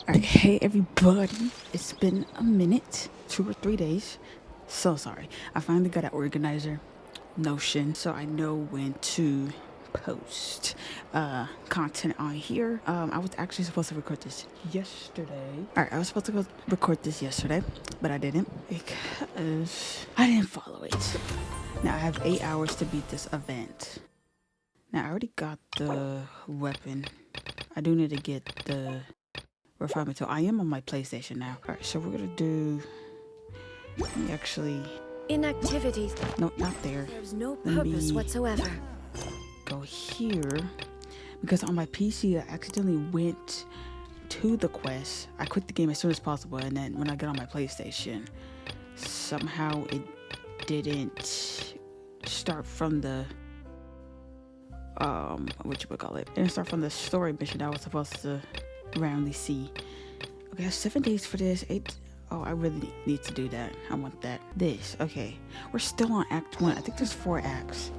Alright, hey everybody. It's been a minute, 2 or 3 days. So sorry. I finally got an organizer, Notion, so I know when to post content on here. I was actually supposed to record this yesterday. Alright, I was supposed to go record this yesterday, but I didn't because I didn't follow it. Now I have 8 hours to beat this event. Now I already got the weapon. I do need to get the refinement tool. I am on my PlayStation now. Alright, so we're gonna do... Let me actually... Inactivities. No, not there. There's no purpose whatsoever. Go here. Because on my PC, I accidentally went to the quest. I quit the game as soon as possible, and then when I got on my PlayStation, somehow it didn't start from the... It didn't start from the story mission I was supposed to randomly see. Okay, I have 7 days for this. 8. Oh, I really need to do that. I want that. This. Okay, we're still on Act 1. I think there's 4 acts.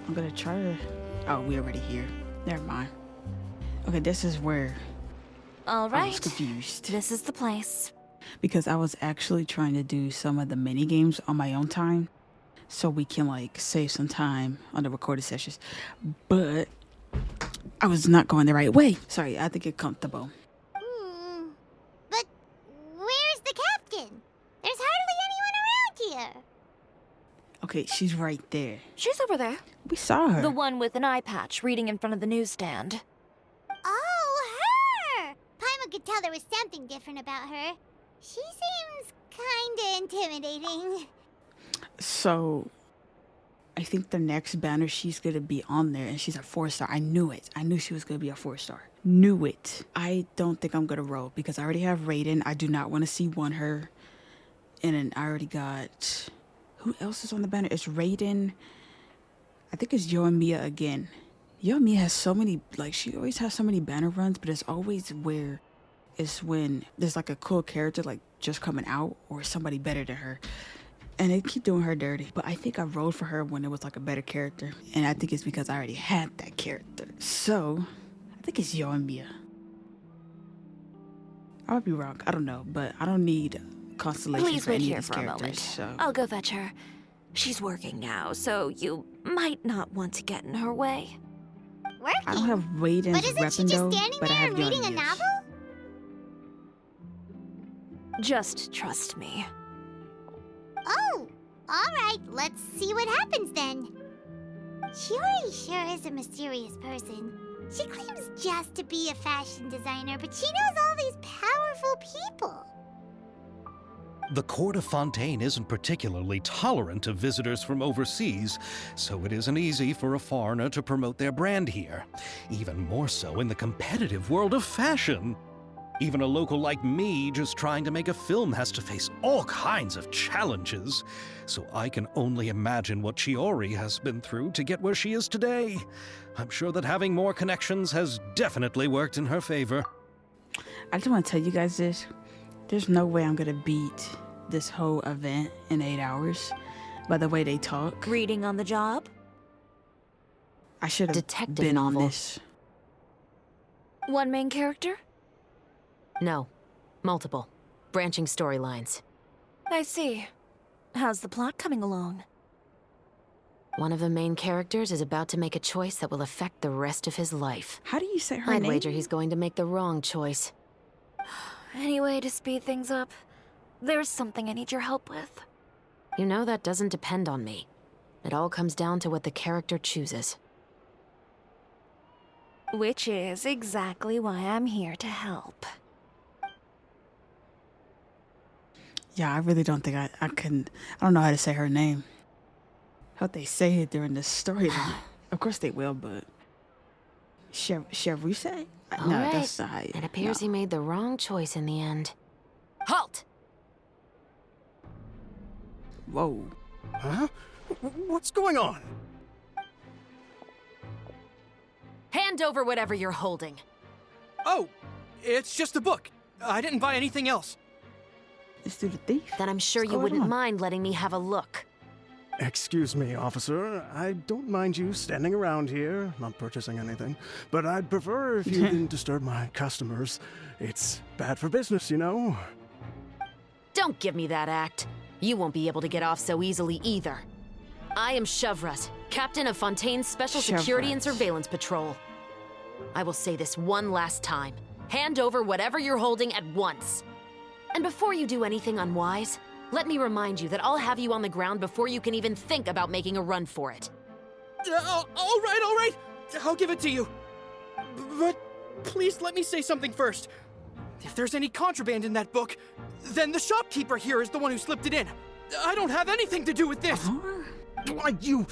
I'm gonna try to... Oh, we're already here. Never mind. Okay, this is where All right. I was confused. This is the place. Because I was actually trying to do some of the mini games on my own time, so we can like save some time on the recorded sessions. But I was not going the right way. Sorry, I had to get comfortable. But where's the captain? There's hardly anyone around here. Okay, she's right there. She's over there. We saw her. The one with an eye patch reading in front of the newsstand. Oh, her! Paimon could tell there was something different about her. She seems kinda intimidating. So, I think the next banner she's gonna be on there, and she's a 4-star. I knew it. I knew she was gonna be a 4-star. Knew it. I don't think I'm gonna roll because I already have Raiden. I do not want to see her. And then I already got... Who else is on the banner? It's Raiden. I think it's Yo and Mia again. Yo and Mia has so many, like, she always has so many banner runs, but it's always where it's when there's like a cool character like just coming out or somebody better than her. And they keep doing her dirty. But I think I rolled for her when it was like a better character. And I think it's because I already had that character. So, I think it's Yo and Mia. I might be wrong. I don't know. But I don't need constellation Please for wait any here of these for a characters. moment. So. I'll go fetch her. She's working now, so you might not want to get in her way. Working? I don't have Raiden's But isn't she weapon just though, standing but I there have and Yo reading a and Mia's. novel? Just trust me. Oh, alright, let's see what happens then. Shiori sure is a mysterious person. She claims just to be a fashion designer, but she knows all these powerful people. The court of Fontaine isn't particularly tolerant of visitors from overseas, so it isn't easy for a foreigner to promote their brand here. Even more so in the competitive world of fashion. Even a local like me just trying to make a film has to face all kinds of challenges. So I can only imagine what Shiori has been through to get where she is today. I'm sure that having more connections has definitely worked in her favor. I just want to tell you guys this. There's no way I'm gonna beat this whole event in 8 hours by the way they talk. Reading on the job? I should have Detective been novel. on this. One main character? No. Multiple. Branching storylines. I see. How's the plot coming along? One of the main characters is about to make a choice that will affect the rest of his life. How do you say her I'd name? wager he's going to make the wrong choice. Any way to speed things up? There's something I need your help with. You know that doesn't depend on me. It all comes down to what the character chooses. Which is exactly why I'm here to help. Yeah, I really don't think I can. I don't know how to say her name. How they say it during the storyline. Of course they will, but Sharuse? All No, right. that's not how you... It appears no. he made the wrong choice in the end. Halt! Whoa. Huh? What's going on? Hand over whatever you're holding. Oh, it's just a book. I didn't buy anything else. This dude a thief? Then I'm sure What's you going wouldn't on? mind letting me have a look. Excuse me, officer. I don't mind you standing around here, not purchasing anything, but I'd prefer if you didn't disturb my customers. It's bad for business, you know? Don't give me that act. You won't be able to get off so easily either. I am Chevret, captain of Fontaine's Special Security and Surveillance Patrol. I will say this one last time. Hand over whatever you're holding at once. And before you do anything unwise, let me remind you that I'll have you on the ground before you can even think about making a run for it. All right. I'll give it to you. But please let me say something first. If there's any contraband in that book, then the shopkeeper here is the one who slipped it in. I don't have anything to do with this. Why, you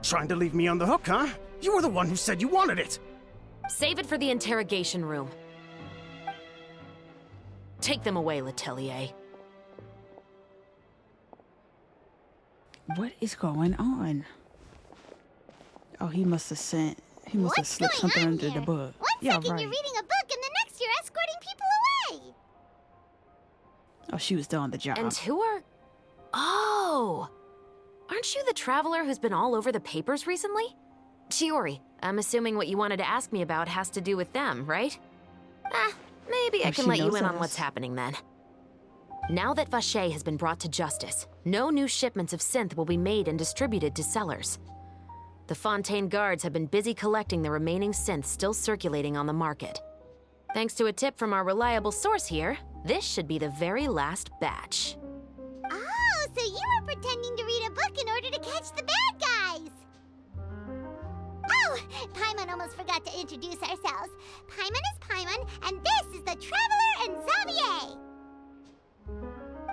trying to leave me on the hook, huh? You were the one who said you wanted it. Save it for the interrogation room. Take them away, Letelier. What is going on? Oh, he must have sent. He must have slipped something under the book. One second you're reading a book and the next you're escorting people away. Oh, she was still on the job. And who are... Oh! Aren't you the traveler who's been all over the papers recently? Chiori, I'm assuming what you wanted to ask me about has to do with them, right? Maybe I can let you in on what's happening then. Now that Vacher has been brought to justice, no new shipments of synth will be made and distributed to sellers. The Fontaine guards have been busy collecting the remaining synths still circulating on the market. Thanks to a tip from our reliable source here, this should be the very last batch. Oh, so you were pretending to read a book in order to catch the bad guys. Oh, Paimon almost forgot to introduce ourselves. Paimon is Paimon, and this is the Traveler and Xavier.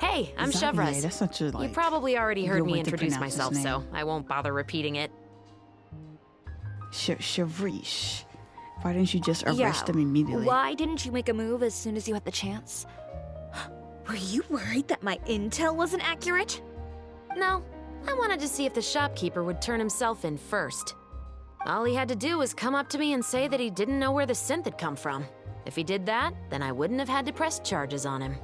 Hey, I'm Xavier, Chevret. that's such a, You probably already heard good me way to introduce pronounce his myself, so name. I won't bother repeating it. Shavrish. Why didn't you just arrest him immediately? Why didn't you make a move as soon as you had the chance? Were you worried that my intel wasn't accurate? No, I wanted to see if the shopkeeper would turn himself in first. All he had to do was come up to me and say that he didn't know where the synth had come from. If he did that, then I wouldn't have had to press charges on him.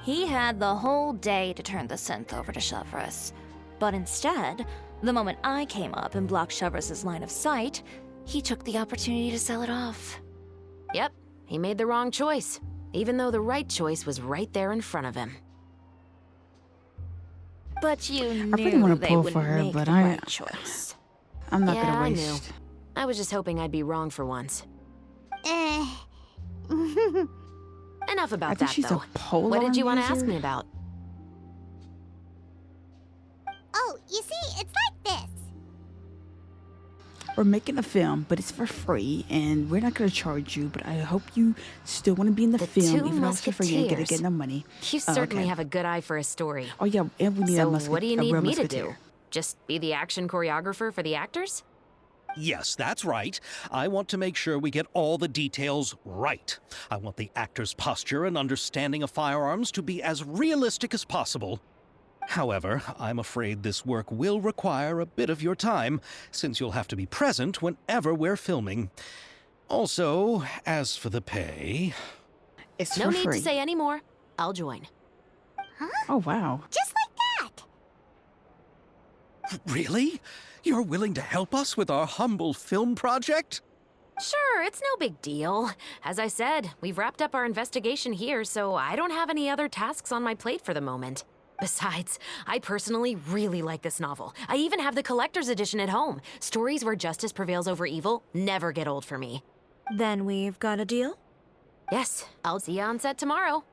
He had the whole day to turn the synth over to Chevres. But instead, the moment I came up and blocked Chevres' line of sight, he took the opportunity to sell it off. Yep, he made the wrong choice, even though the right choice was right there in front of him. But you I knew really want to they pull wouldn't for her, make but the right choice. I'm not Yeah, gonna I waste. knew. I was just hoping I'd be wrong for once. Enough about I think that, she's though. a Polar What did you want to ask user? me about? Oh, you see, it's like this. We're making a film, but it's for free, and we're not gonna charge you. But I hope you still want to be in the The film, two even though it's for free. You ain't gonna Musketeers. get no money. You certainly okay. have a good eye for a story. Oh yeah, and we need So a musket. what do you a need real me to musketeer. do? Just be the action choreographer for the actors? Yes, that's right. I want to make sure we get all the details right. I want the actor's posture and understanding of firearms to be as realistic as possible. However, I'm afraid this work will require a bit of your time, since you'll have to be present whenever we're filming. Also, as for the pay... It's No for need free. to say any more. I'll join. Oh wow. Just like that. Really? You're willing to help us with our humble film project? Sure, it's no big deal. As I said, we've wrapped up our investigation here, so I don't have any other tasks on my plate for the moment. Besides, I personally really like this novel. I even have the collector's edition at home. Stories where justice prevails over evil never get old for me. Then we've got a deal? Yes, I'll see you on set tomorrow.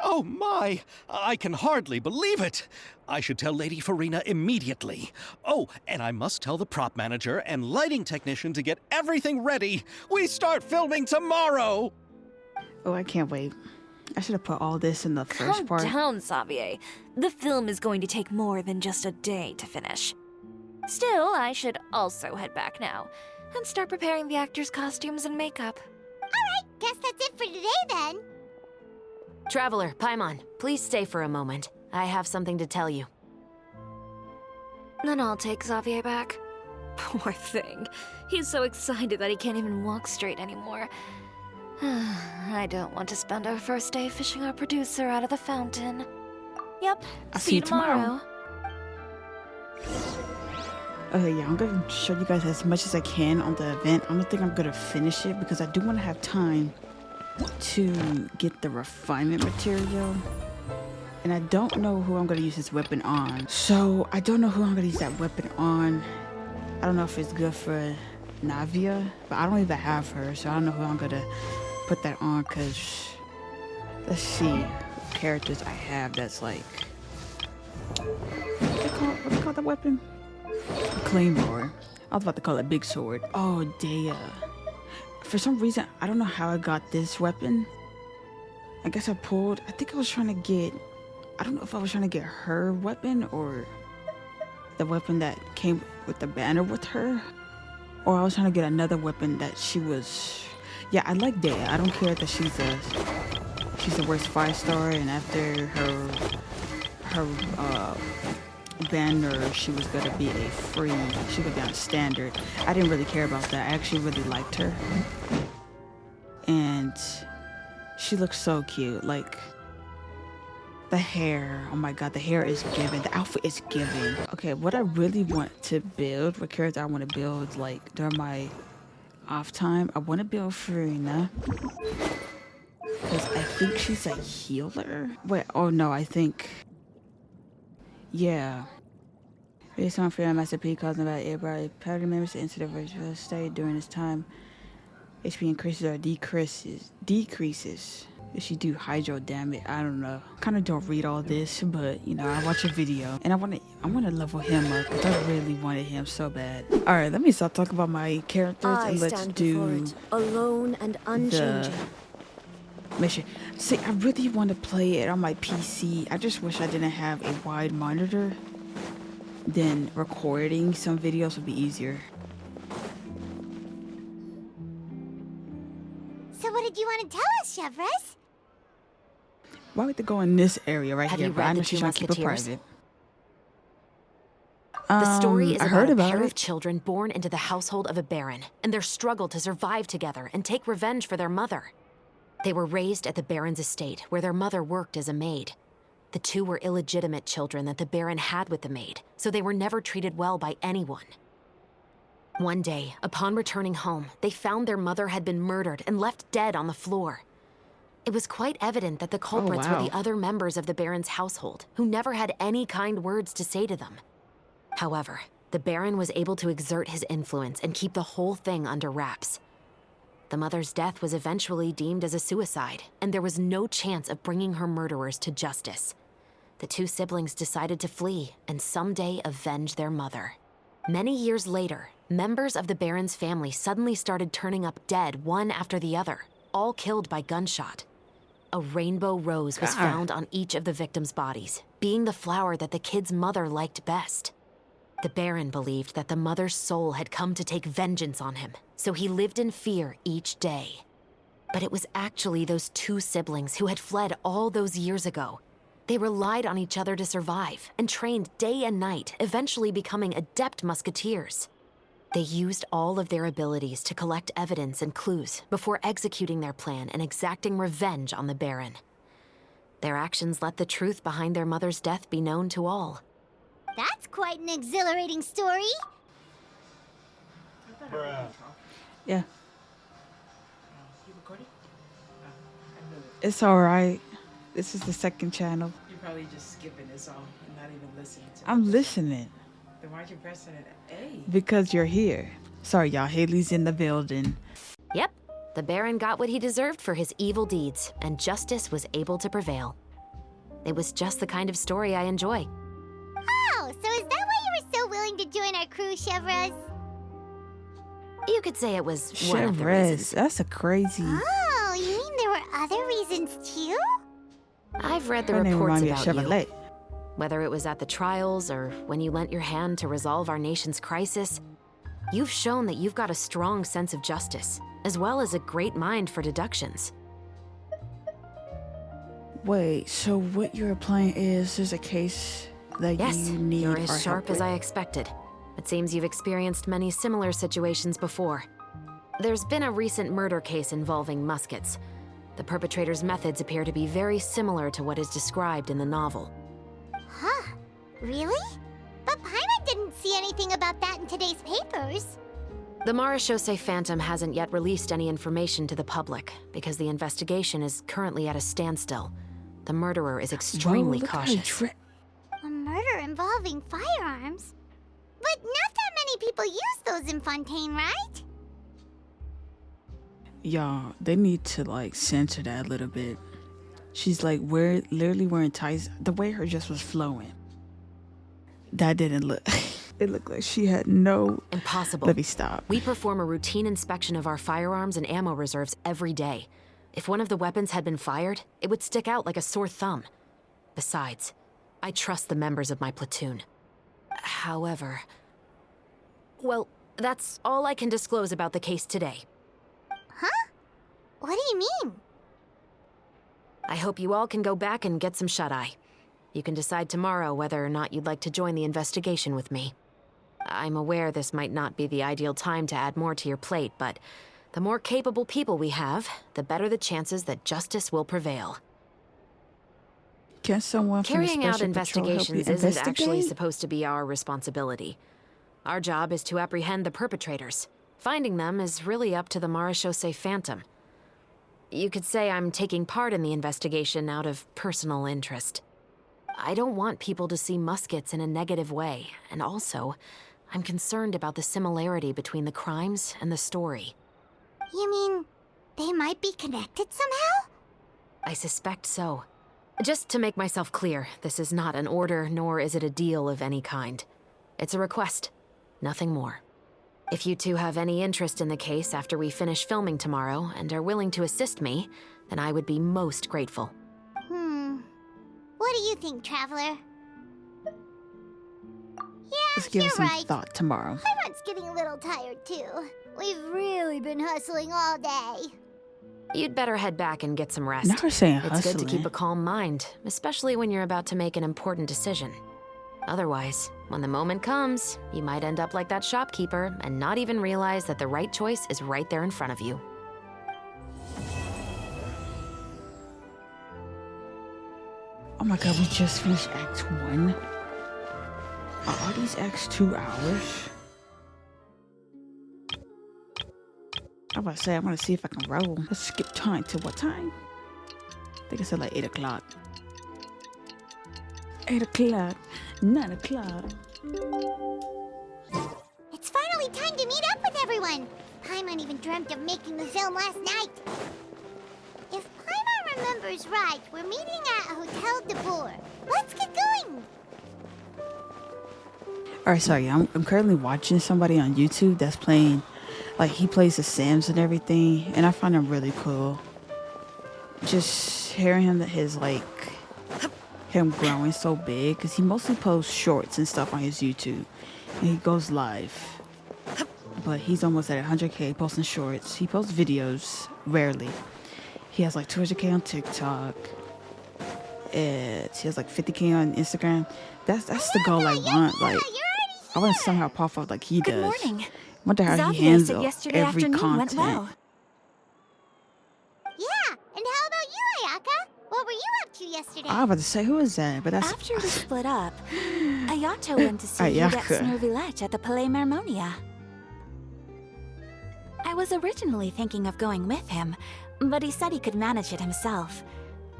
Oh my! I can hardly believe it! I should tell Lady Farina immediately. Oh, and I must tell the prop manager and lighting technician to get everything ready. We start filming tomorrow! Oh, I can't wait. I should have put all this in the first Calm part. down, Xavier. The film is going to take more than just a day to finish. Still, I should also head back now and start preparing the actors' costumes and makeup. Alright, guess that's it for today then. Traveler, Paimon, please stay for a moment. I have something to tell you. Then I'll take Xavier back. Poor thing. He's so excited that he can't even walk straight anymore. I don't want to spend our first day fishing our producer out of the fountain. Yep, I'll see you tomorrow. Okay, yeah, I'm gonna show you guys as much as I can on the event. I don't think I'm gonna finish it because I do want to have time to get the refinement material. And I don't know who I'm gonna use this weapon on. So I don't know who I'm gonna use that weapon on. I don't know if it's good for Navia, but I don't even have her, so I don't know who I'm gonna put that on, cause let's see what characters I have that's like, what do you call that weapon? Claymore. I was about to call it Big Sword. Oh, Dea. For some reason, I don't know how I got this weapon. I guess I think I was trying to get, I don't know if I was trying to get her weapon or the weapon that came with the banner with her. Or I was trying to get another weapon that she was, yeah, I like Dea. I don't care that she's the worst 5-star, and after her banner, she was gonna be she was gonna be on standard. I didn't really care about that. I actually really liked her. And she looks so cute. Like, the hair, oh my god, the hair is given. The outfit is given. Okay, what I really want to build, what character I want to build, like, during my off time, I want to build Farina. Because I think she's a healer. Wait, oh no, I think... Yeah. Based on Farina Master P causing about everybody, party members to enter the virtual state during this time. HP increases or decreases. If she do hydro damage, I don't know. Kind of don't read all this, but you know, I watch a video and I want to level him up because I really wanted him so bad. All right, let me stop talking about my characters and let's do it, alone and unchanging. Mission. See, I really want to play it on my PC. I just wish I didn't have a wide monitor. Then recording some videos would be easier. So what did you want to tell us, Chevres? Why would they go in this area right Have here? you But I read know The she's Two trying to keep it Musketeers? private. The story is I about heard a about pair it. of children born into the household of a baron and their struggle to survive together and take revenge for their mother. They were raised at the baron's estate, where their mother worked as a maid. The two were illegitimate children that the baron had with the maid, so they were never treated well by anyone. One day, upon returning home, they found their mother had been murdered and left dead on the floor. It was quite evident that the culprits were wow. the other members of the baron's household, who never had any kind words to say to them. However, the baron was able to exert his influence and keep the whole thing under wraps. The mother's death was eventually deemed as a suicide, and there was no chance of bringing her murderers to justice. The two siblings decided to flee and someday avenge their mother. Many years later, members of the baron's family suddenly started turning up dead one after the other, all killed by gunshot. A rainbow rose was found on each of the victims' bodies, being the flower that the kid's mother liked best. The baron believed that the mother's soul had come to take vengeance on him, so he lived in fear each day. But it was actually those two siblings who had fled all those years ago. They relied on each other to survive and trained day and night, eventually becoming adept musketeers. They used all of their abilities to collect evidence and clues before executing their plan and exacting revenge on the baron. Their actions let the truth behind their mother's death be known to all. That's quite an exhilarating story. Yeah. It's alright. This is the second channel. You're probably just skipping this off and not even listening to it. I'm listening. Then why aren't you pressing it? A? Because you're here. Sorry, y'all. Haley's in the building. Yep, the baron got what he deserved for his evil deeds, and justice was able to prevail. It was just the kind of story I enjoy. Oh, so is that why you were so willing to join our crew, Chevres? You could say it was one of the Chevres. reasons. That's a crazy. Oh, you mean there were other reasons too? I've read the Her name reports reminds me of about you. Chevrolet. Whether it was at the trials or when you lent your hand to resolve our nation's crisis, you've shown that you've got a strong sense of justice, as well as a great mind for deductions. Wait, so what you're implying is there's a case that Yes, you need you're our as help sharp as with? I expected. It seems you've experienced many similar situations before. There's been a recent murder case involving Muskets. The perpetrator's methods appear to be very similar to what is described in the novel. Huh? Really? But Paimon anything about that in today's papers. The Marechaussee Phantom hasn't yet released any information to the public because the investigation is currently at a standstill. The murderer is extremely Whoa, look at her cautious. A murder involving firearms? But not that many people use those in Fontaine, right? Y'all, they need to like censor that a little bit. She's like literally wearing tights. The way her dress was flowing, that didn't look. It looked like she had no. Impossible. Let me stop. We perform a routine inspection of our firearms and ammo reserves every day. If one of the weapons had been fired, it would stick out like a sore thumb. Besides, I trust the members of my platoon. However, well, that's all I can disclose about the case today. Huh? What do you mean? I hope you all can go back and get some shut-eye. You can decide tomorrow whether or not you'd like to join the investigation with me. I'm aware this might not be the ideal time to add more to your plate, but the more capable people we have, the better the chances that justice will prevail. Can someone from the Carrying out special patrol help you investigations isn't actually investigate? supposed to be our responsibility. Our job is to apprehend the perpetrators. Finding them is really up to the Marechaussee Phantom. You could say I'm taking part in the investigation out of personal interest. I don't want people to see Muskets in a negative way, and also, I'm concerned about the similarity between the crimes and the story. You mean they might be connected somehow? I suspect so. Just to make myself clear, this is not an order, nor is it a deal of any kind. It's a request, nothing more. If you two have any interest in the case after we finish filming tomorrow and are willing to assist me, then I would be most grateful. What do you think, Traveler? Let's give you're it some right. thought tomorrow. Everyone's getting a little tired, too. We've really been hustling all day. You'd better head back and get some rest. Not her saying It's hustling. good to keep a calm mind, especially when you're about to make an important decision. Otherwise, when the moment comes, you might end up like that shopkeeper and not even realize that the right choice is right there in front of you. Oh my god, we just finished Act 1. Are all these acts 2 hours? I'm about to say, I want to see if I can roll. Let's skip time to what time? I think I said like 8 o'clock. 8 o'clock. 9 o'clock. It's finally time to meet up with everyone. Paimon even dreamt of making the film last night. If Paimon remembers right, we're meeting at Hotel de Boer. Let's get going. Alright, sorry. I'm currently watching somebody on YouTube that's playing, like, he plays The Sims and everything, and I find him really cool. Just hearing him, him growing so big, because he mostly posts shorts and stuff on his YouTube, and he goes live. But he's almost at 100K posting shorts. He posts videos rarely. He has like 200K on TikTok. He has like 50K on Instagram. That's the goal I want. Like, I want to somehow pop up like he does. Good morning. Wonder how Xavier he handles said yesterday every afternoon content. went well. Yeah, and how about you, Ayaka? What were you up to yesterday? I was about to say, who is that? But that's After we split up, Ayato went to see Hidetsuno Ayaka. Village at the Palais Marmonia. I was originally thinking of going with him, but he said he could manage it himself.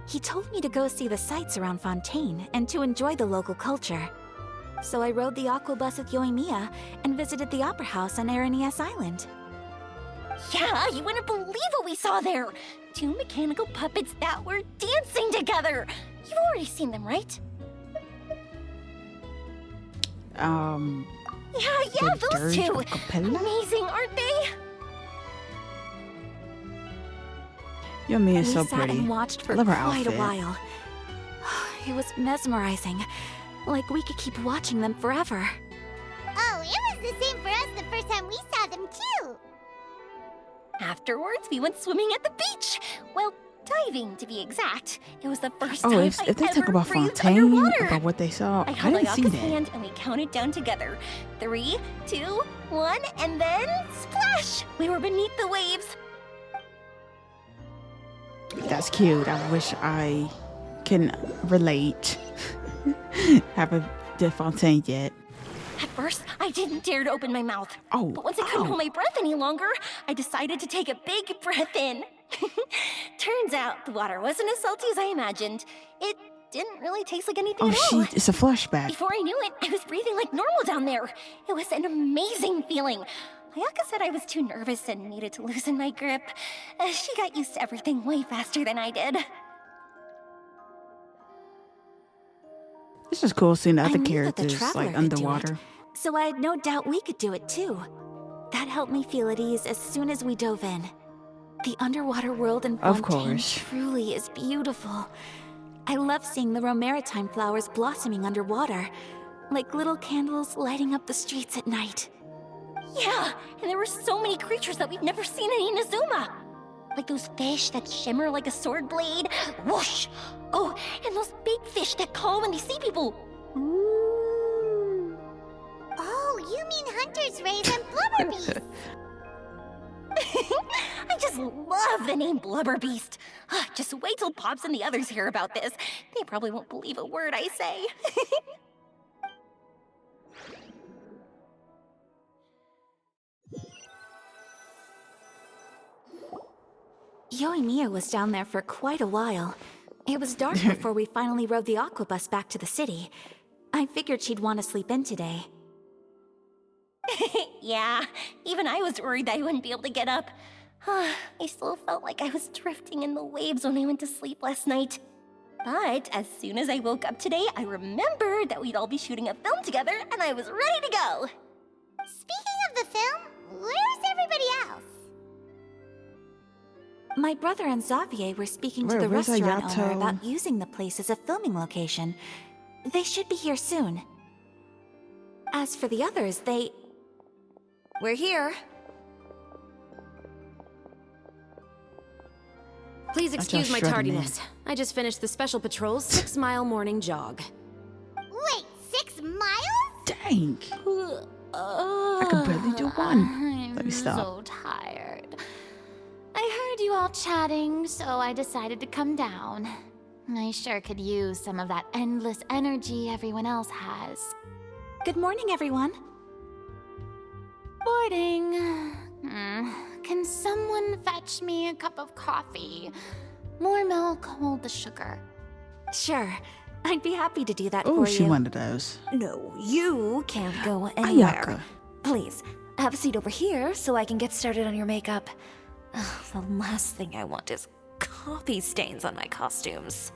He told me to go see the sights around Fontaine and to enjoy the local culture. So I rode the aqua bus with Yoimiya and visited the opera house on Aranias Island. Yeah, you wouldn't believe what we saw there! 2 mechanical puppets that were dancing together! You've already seen them, right? Yeah, the those Dirge two! acapella? Amazing, aren't they? Your man We is so sat pretty. and watched for I love her quite a outfit. while. It was mesmerizing. Like we could keep watching them forever. Oh, it was the same for us the first time we saw them, too. Afterwards, we went swimming at the beach! Well, diving, to be exact. It was the first Oh, time if I they talk ever about breathed Fontaine, underwater! about what they saw, I I held didn't see Ayaka's that. hand and we counted down together. 3, 2, 1, and then splash! We were beneath the waves. That's cute. I wish I can relate. Haven't did Fontaine yet. At first, I didn't dare to open my mouth. Oh, But once I couldn't hold my breath any longer, I decided to take a big breath in. Turns out the water wasn't as salty as I imagined. It didn't really taste like anything Oh, at all. it's a flashback. Before I knew it, I was breathing like normal down there. It was an amazing feeling. Ayaka said I was too nervous and needed to loosen my grip. She got used to everything way faster than I did. This is cool seeing the I other knew that the characters traveler like could do underwater. it, so I had no doubt we could do it too. That helped me feel at ease as soon as we dove in. The underwater world in Of Fontaine course. truly is beautiful. I love seeing the romaritime flowers blossoming underwater, like little candles lighting up the streets at night. Yeah, and there were so many creatures that we've never seen in Inazuma. Like those fish that shimmer like a sword blade. Whoosh! Oh, and those big fish that call when they see people. Ooh. Oh, you mean hunters rays and blubber beasts. I just love the name Blubber Beast. Just wait till Pops and the others hear about this. They probably won't believe a word I say. Yoimiya was down there for quite a while. It was dark before we finally rode the aqua bus back to the city. I figured she'd want to sleep in today. Yeah, even I was worried that I wouldn't be able to get up. I still felt like I was drifting in the waves when I went to sleep last night. But as soon as I woke up today, I remembered that we'd all be shooting a film together, and I was ready to go. Speaking of the film, where's everybody else? My brother and Xavier were speaking to the Where's restaurant owner Ayato? about using the place as a filming location. They should be here soon. As for the others, We're here. Please That's excuse how my shredded tardiness. I just finished the Special Patrol's 6-mile morning jog. Wait, 6 miles? Dang. I could barely do one. Let me stop. I'm so tired. I heard you all chatting, so I decided to come down. I sure could use some of that endless energy everyone else has. Good morning, everyone. Boarding. Can someone fetch me a cup of coffee? More milk, hold the sugar. Sure. I'd be happy to do that Oh, for she you. one of those. No, you can't go anywhere. Ayaka. Please, have a seat over here so I can get started on your makeup. The last thing I want is coffee stains on my costumes.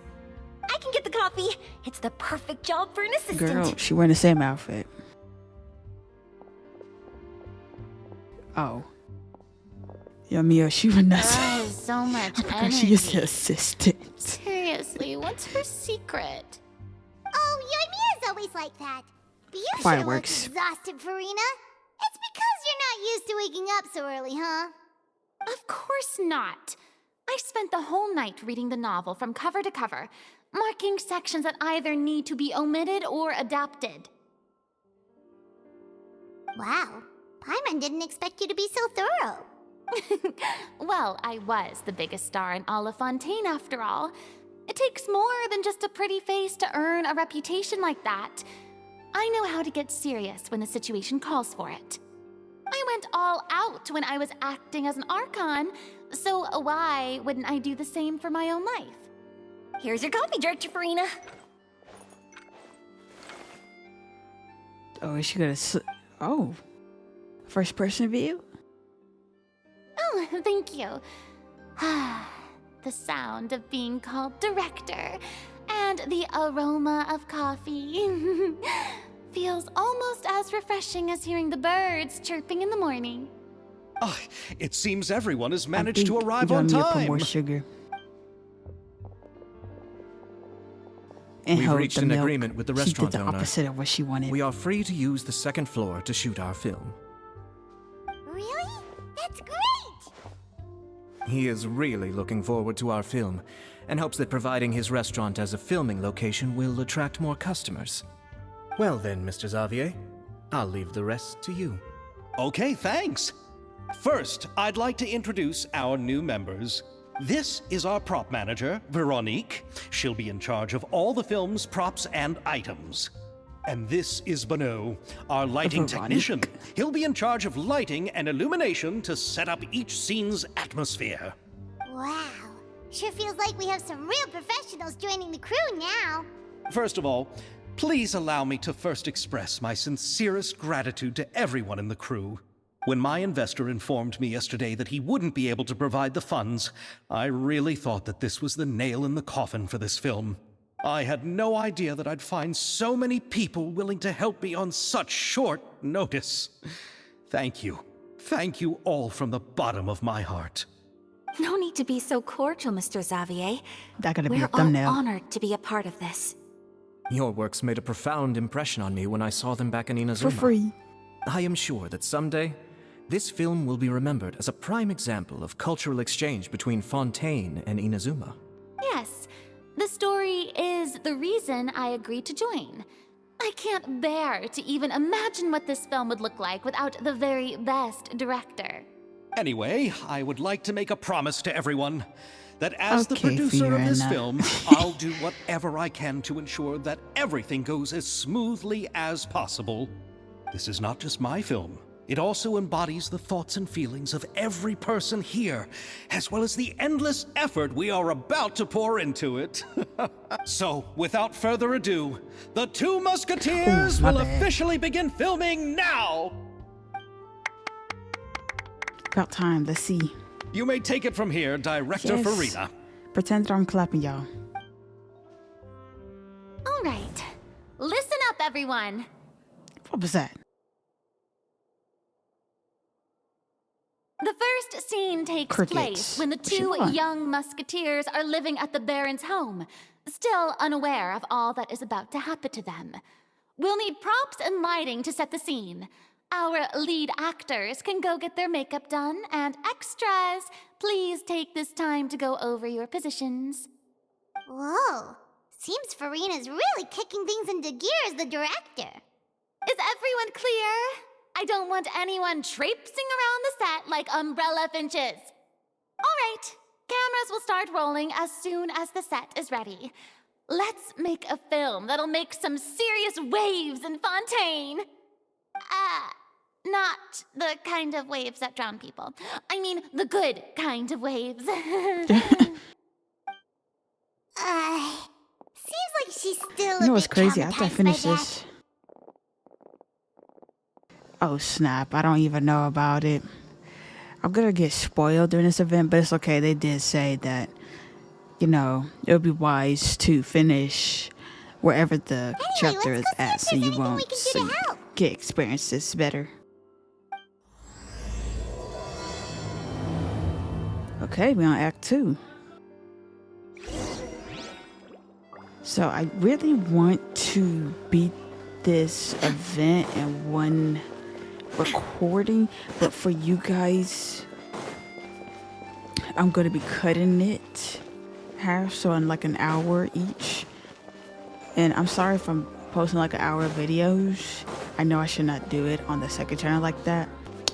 I can get the coffee. It's the perfect job for an assistant. Girl, she wearing the same outfit. Oh. Yeah, Mia, she was nuts. So much Because she is the energy. assistant. Seriously, what's her secret? Oh, Yoimiya's always like that. But you sure Fireworks. look exhausted, Farina. It's because you're not used to waking up so early, huh? Of course not. I spent the whole night reading the novel from cover to cover, marking sections that either need to be omitted or adapted. Wow. Paimon didn't expect you to be so thorough. Well, I was the biggest star in all of Fontaine after all. It takes more than just a pretty face to earn a reputation like that. I know how to get serious when the situation calls for it. I went all out when I was acting as an Archon, so why wouldn't I do the same for my own life? Here's your coffee, Director Farina. Oh, is she gonna... Oh. First person view? Oh, thank you. The sound of being called director and the aroma of coffee feels almost as refreshing as hearing the birds chirping in the morning. Ah, it seems everyone has I managed to think arrive you on need to put time. more sugar. And We've hold reached the an milk. agreement with the She restaurant did the owner. opposite of what she wanted. We are free to use the second floor to shoot our film. Really? That's great! He is really looking forward to our film, and hopes that providing his restaurant as a filming location will attract more customers. Well then, Mr. Xavier, I'll leave the rest to you. Okay, thanks. First, I'd like to introduce our new members. This is our prop manager, Veronique. She'll be in charge of all the film's props and items. And this is Bonneau, our lighting Veronique. technician. He'll be in charge of lighting and illumination to set up each scene's atmosphere. Wow. Sure feels like we have some real professionals joining the crew now. First of all, please allow me to first express my sincerest gratitude to everyone in the crew. When my investor informed me yesterday that he wouldn't be able to provide the funds, I really thought that this was the nail in the coffin for this film. I had no idea that I'd find so many people willing to help me on such short notice. Thank you. Thank you all from the bottom of my heart. No need to be so cordial, Mr. Xavier. That gotta be a We're all thumbnail. honored to be a part of this. Your works made a profound impression on me when I saw them back in Inazuma. For free. I am sure that someday, this film will be remembered as a prime example of cultural exchange between Fontaine and Inazuma. Yes, the story is the reason I agreed to join. I can't bear to even imagine what this film would look like without the very best director. Anyway, I would like to make a promise to everyone that as the Okay, producer of this Fiona. film, I'll do whatever I can to ensure that everything goes as smoothly as possible. This is not just my film. It also embodies the thoughts and feelings of every person here, as well as the endless effort we are about to pour into it. So, without further ado, the Two Musketeers Ooh, my will bad. officially begin filming now! About time. Let's see. You may take it from here, Director Yes. Farina. Pretend that I'm clapping, y'all. All right, listen up, everyone. What was that? The first scene takes Crickets. place when the What she two want? young musketeers are living at the Baron's home, still unaware of all that is about to happen to them. We'll need props and lighting to set the scene. Our lead actors can go get their makeup done, and extras, please take this time to go over your positions. Whoa. Seems Farina's really kicking things into gear as the director. Is everyone clear? I don't want anyone traipsing around the set like umbrella finches. All right, cameras will start rolling as soon as the set is ready. Let's make a film that'll make some serious waves in Fontaine. Not the kind of waves that drown people. I mean, the good kind of waves. Seems like she's still You know a what's bit crazy? After I traumatized finish by that. this. Oh snap, I don't even know about it. I'm gonna get spoiled during this event, but it's okay. They did say that, you know, it would be wise to finish wherever the chapter is let's go see at if so there's you anything we won't can do to so you help. get experiences better. Okay, we're on Act 2. So I really want to beat this event in one recording, but for you guys, I'm gonna be cutting it half, so in like an hour each. And I'm sorry if I'm posting like an hour of videos. I know I should not do it on the second channel like that,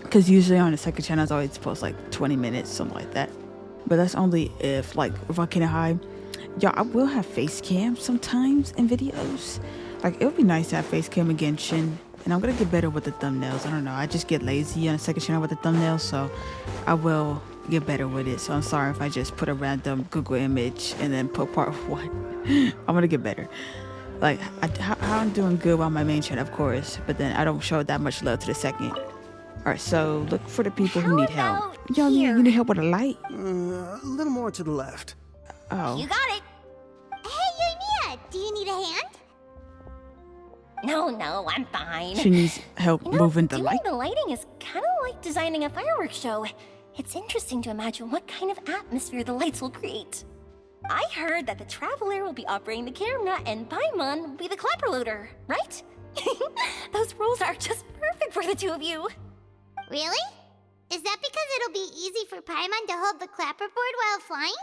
because usually on the second channel I always post like 20 minutes, something like that. But that's only if like Volcano High. Y'all, I will have face cam sometimes in videos. Like, it would be nice to have face cam in Genshin. And I'm gonna get better with the thumbnails. I don't know, I just get lazy on the second channel with the thumbnails, so I will get better with it. So I'm sorry if I just put a random Google image and then put part 1. I'm gonna get better. Like, how I'm doing good on my main channel, of course, but then I don't show that much love to the second. Alright, so look for the people who need help. Y'all you need help with a light? A little more to the left. Oh. You got it. Hey, Yoimiya, do you need a hand? No, I'm fine. She needs help You know, moving the doing light. the lighting is kind of like designing a fireworks show. It's interesting to imagine what kind of atmosphere the lights will create. I heard that the Traveler will be operating the camera and Paimon will be the clapper loader, right? Those roles are just perfect for the two of you. Really? Is that because it'll be easy for Paimon to hold the clapperboard while flying?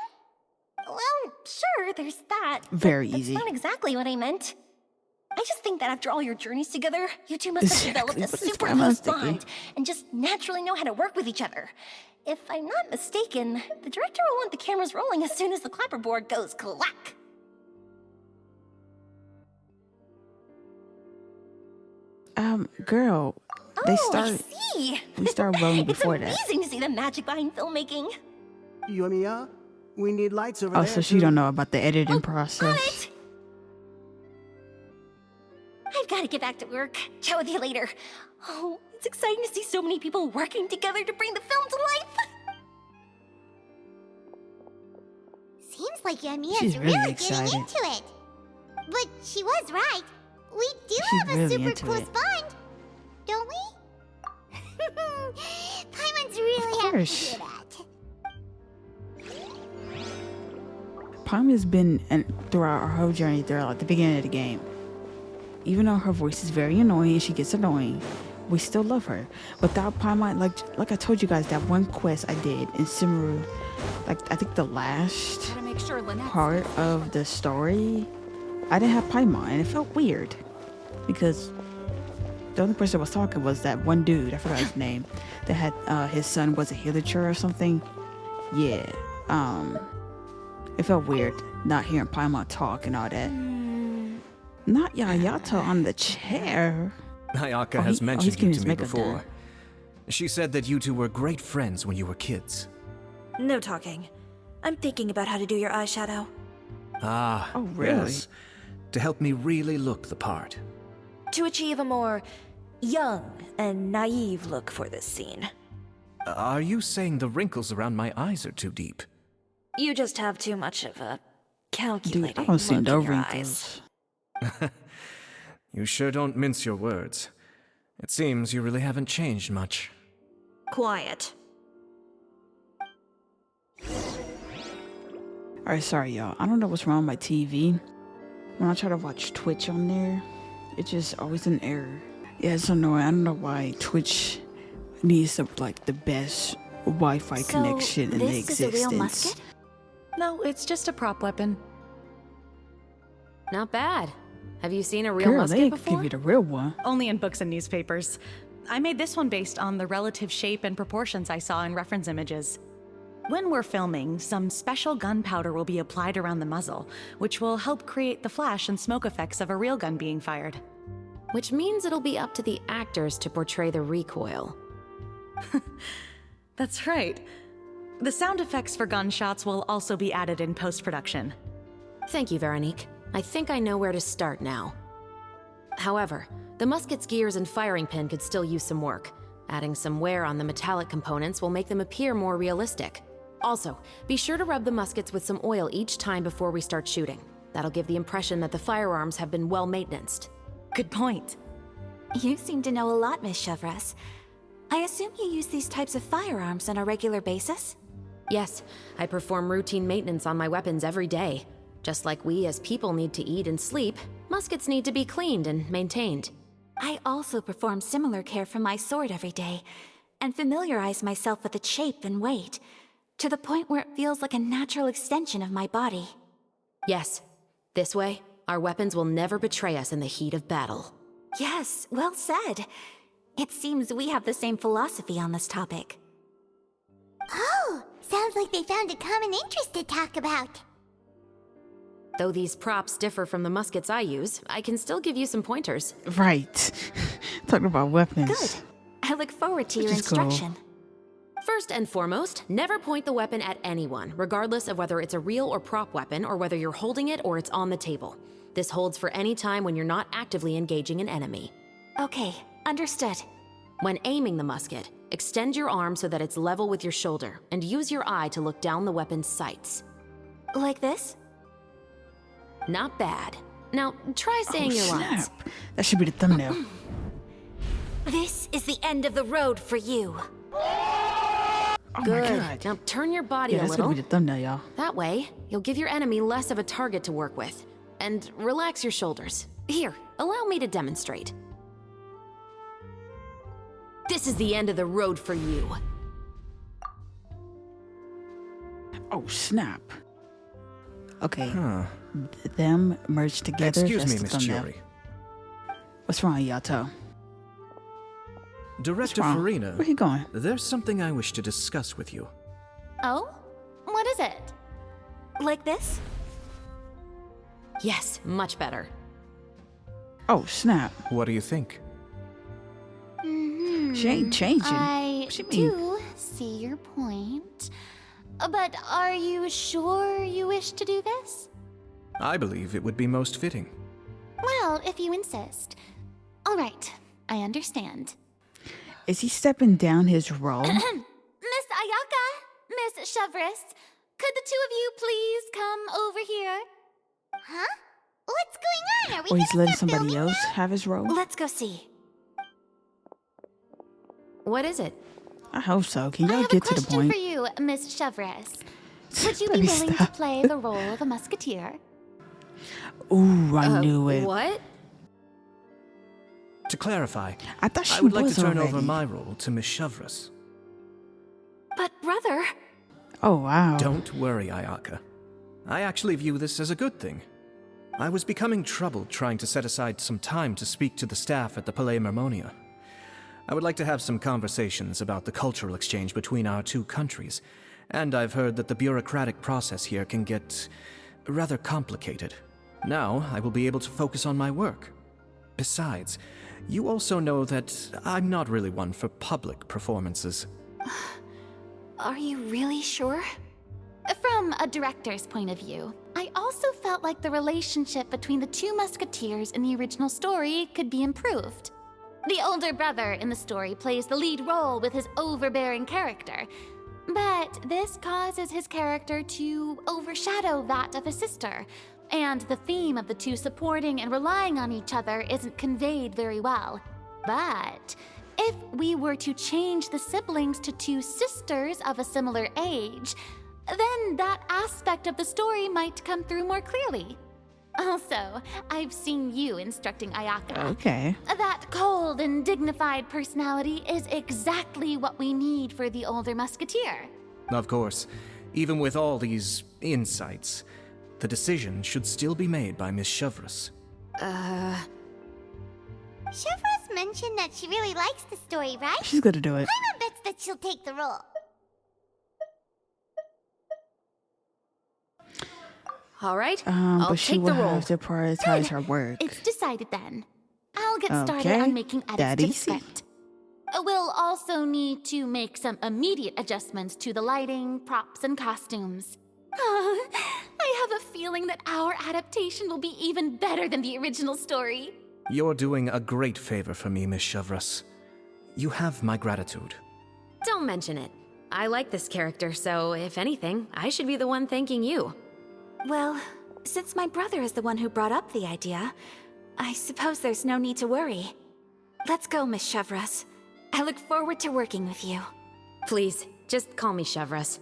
Well, sure, there's that. but Very that's easy. not exactly what I meant. I just think that after all your journeys together, you two must have developed a Exactly, but super it's close thinking. bond and just naturally know how to work with each other. If I'm not mistaken, the director will want the cameras rolling as soon as the clapperboard goes clack. Girl, they Oh, I start. see. We start rolling It's before that. amazing to see the magic behind filmmaking. Yomiya, we need lights over Oh, there. so she don't know about the editing process. I've got to get back to work. Chat with you later. Oh, it's exciting to see so many people working together to bring the film to life. Seems like Yomiya's She's really really getting excited. into it. But she was right. We do She's have a really super into close it. bond, don't we? Paimon's really Of happy course. to hear that. Palm has been throughout our whole journey, throughout like, the beginning of the game. Even though her voice is very annoying and she gets annoying, we still love her. Without Paimon, like I told you guys, that one quest I did in Simaru, like I think the last Gotta make sure Lynette's part of the story, I didn't have Paimon, and it felt weird because the only person that was talking was that one dude, I forgot his name, that had his son was a villager or something. Yeah, it felt weird not hearing Paimon talk and all that. Not Yayato on the chair. Ayaka Oh, has he's mentioned getting you his to me makeup before. done. She said that you two were great friends when you were kids. No talking. I'm thinking about how to do your eyeshadow. Ah, Oh, really? yes. To help me really look the part. To achieve a more young and naive look for this scene. Are you saying the wrinkles around my eyes are too deep? You just have too much of a Dude, calculating I don't see look no in your eyes. wrinkles. You sure don't mince your words. It seems you really haven't changed much. Quiet. Alright, sorry y'all. I don't know what's wrong with my TV. When I try to watch Twitch on there, it's just always an error. Yeah, it's annoying. I don't know why Twitch needs like the best Wi-Fi connection in the this is a existence. real musket? No, it's just a prop weapon. Not bad. Have you seen a real Girl, musket they before? give you the real one. Only in books and newspapers. I made this one based on the relative shape and proportions I saw in reference images. When we're filming, some special gunpowder will be applied around the muzzle, which will help create the flash and smoke effects of a real gun being fired. Which means it'll be up to the actors to portray the recoil. That's right. The sound effects for gunshots will also be added in post-production. Thank you, Veronique. I think I know where to start now. However, the musket's gears and firing pin could still use some work. Adding some wear on the metallic components will make them appear more realistic. Also, be sure to rub the muskets with some oil each time before we start shooting. That'll give the impression that the firearms have been well maintained. Good point. You seem to know a lot, Miss Chevres. I assume you use these types of firearms on a regular basis? Yes, I perform routine maintenance on my weapons every day. Just like we as people need to eat and sleep, muskets need to be cleaned and maintained. I also perform similar care for my sword every day, and familiarize myself with its shape and weight, to the point where it feels like a natural extension of my body. Yes, this way, our weapons will never betray us in the heat of battle. Yes, well said. It seems we have the same philosophy on this topic. Oh, sounds like they found a common interest to talk about. Though these props differ from the muskets I use, I can still give you some pointers. Right. Talking about weapons. Good. I look forward to your Which is cool. instruction. First and foremost, never point the weapon at anyone, regardless of whether it's a real or prop weapon or whether you're holding it or it's on the table. This holds for any time when you're not actively engaging an enemy. Okay, understood. When aiming the musket, extend your arm so that it's level with your shoulder and use your eye to look down the weapon's sights. Like this? Not bad. Now, try saying your lines. Snap. That should be the thumbnail. This is the end of the road for you. Oh Good. my god. Now turn your body Yeah, a that's little. gonna be the thumbnail, y'all. That way, you'll give your enemy less of a target to work with. And relax your shoulders. Here, allow me to demonstrate. This is the end of the road for you. Oh snap. Okay. Huh. Them merged together. Excuse that's me, the Miss thumbnail. Chiori. What's wrong, Yato? Director wrong? Farina, Where he going? there's something I wish to discuss with you. Oh? What is it? Like this? Yes, much better. Oh snap. What do you think? She ain't changing. I What you mean? do see your point. But are you sure you wish to do this? I believe it would be most fitting. Well, if you insist. All right, I understand. Is he stepping down his role? Miss Ayaka, Miss Chevris, could the two of you please come over here? Huh? What's going on? Are we Or he's gonna letting start somebody filming else now? have his role? Let's go see. What is it? I hope so. Can I y'all have get a to the question point? for you, Miss Chevris. Would you Let be me willing to stop. play the role of a musketeer? Ooh, I knew it. What? To clarify, I thought she I would like was to turn already. over my role to Miss Chevris. But brother... Oh, wow. Don't worry, Ayaka. I actually view this as a good thing. I was becoming troubled trying to set aside some time to speak to the staff at the Palais Mermonia. I would like to have some conversations about the cultural exchange between our two countries, and I've heard that the bureaucratic process here can get rather complicated. Now, I will be able to focus on my work. Besides, you also know that I'm not really one for public performances. Are you really sure? From a director's point of view, I also felt like the relationship between the two musketeers in the original story could be improved. The older brother in the story plays the lead role with his overbearing character, but this causes his character to overshadow that of his sister, and the theme of the two supporting and relying on each other isn't conveyed very well. But if we were to change the siblings to two sisters of a similar age, then that aspect of the story might come through more clearly. Also, I've seen you instructing Ayaka. Okay. That cold and dignified personality is exactly what we need for the older musketeer. Of course, even with all these insights, the decision should still be made by Miss Chevris. Chevros mentioned that she really likes the story, right? She's gonna do it. Paimon bets that she'll take the role. All right, I'll But she take will the role. have to prioritize her work. It's decided then. I'll get started Okay, on making edits that to the easy. script. We'll also need to make some immediate adjustments to the lighting, props, and costumes. I have a feeling that our adaptation will be even better than the original story. You're doing a great favor for me, Miss Chevris. You have my gratitude. Don't mention it. I like this character, so if anything, I should be the one thanking you. Well, since my brother is the one who brought up the idea, I suppose there's no need to worry. Let's go, Miss Chevris. I look forward to working with you. Please, just call me Chevris.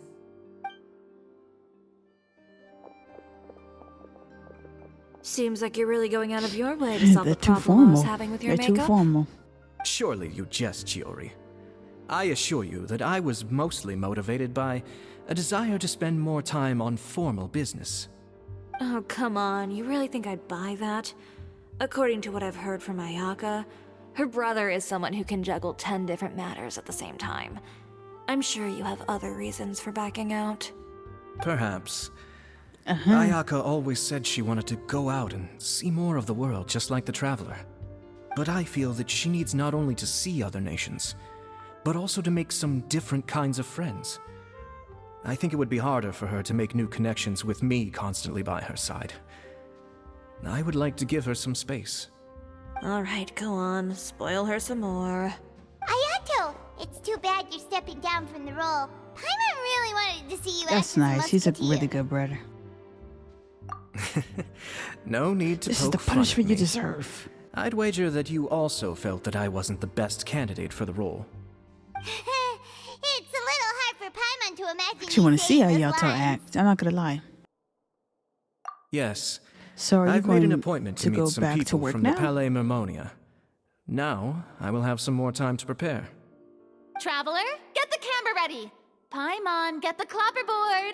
Seems like you're really going out of your way to solve They're the too problem I was formal. having with your They're too makeup. formal. Surely you jest, Chiori. I assure you that I was mostly motivated by a desire to spend more time on formal business. Oh, come on. You really think I'd buy that? According to what I've heard from Ayaka, her brother is someone who can juggle 10 different matters at the same time. I'm sure you have other reasons for backing out. Perhaps. Ayaka always said she wanted to go out and see more of the world, just like the Traveler. But I feel that she needs not only to see other nations, but also to make some different kinds of friends. I think it would be harder for her to make new connections with me constantly by her side. I would like to give her some space. All right, go on. Spoil her some more. Ayato, it's too bad you're stepping down from the role. Paimon really wanted to see you That's as a nice. He's a musketeer. really good brother. No need to This is poke the fun at punishment you me. deserve. I'd wager that you also felt that I wasn't the best candidate for the role. It's a little hard for Paimon to imagine Actually, want to see saying how those Yato lines. act. I'm not gonna lie. Yes, So are you I've going made an appointment to meet go some back to people work from now? the Palais Mermonia. Now, I will have some more time to prepare. Traveler, get the camera ready. Paimon, get the clapperboard.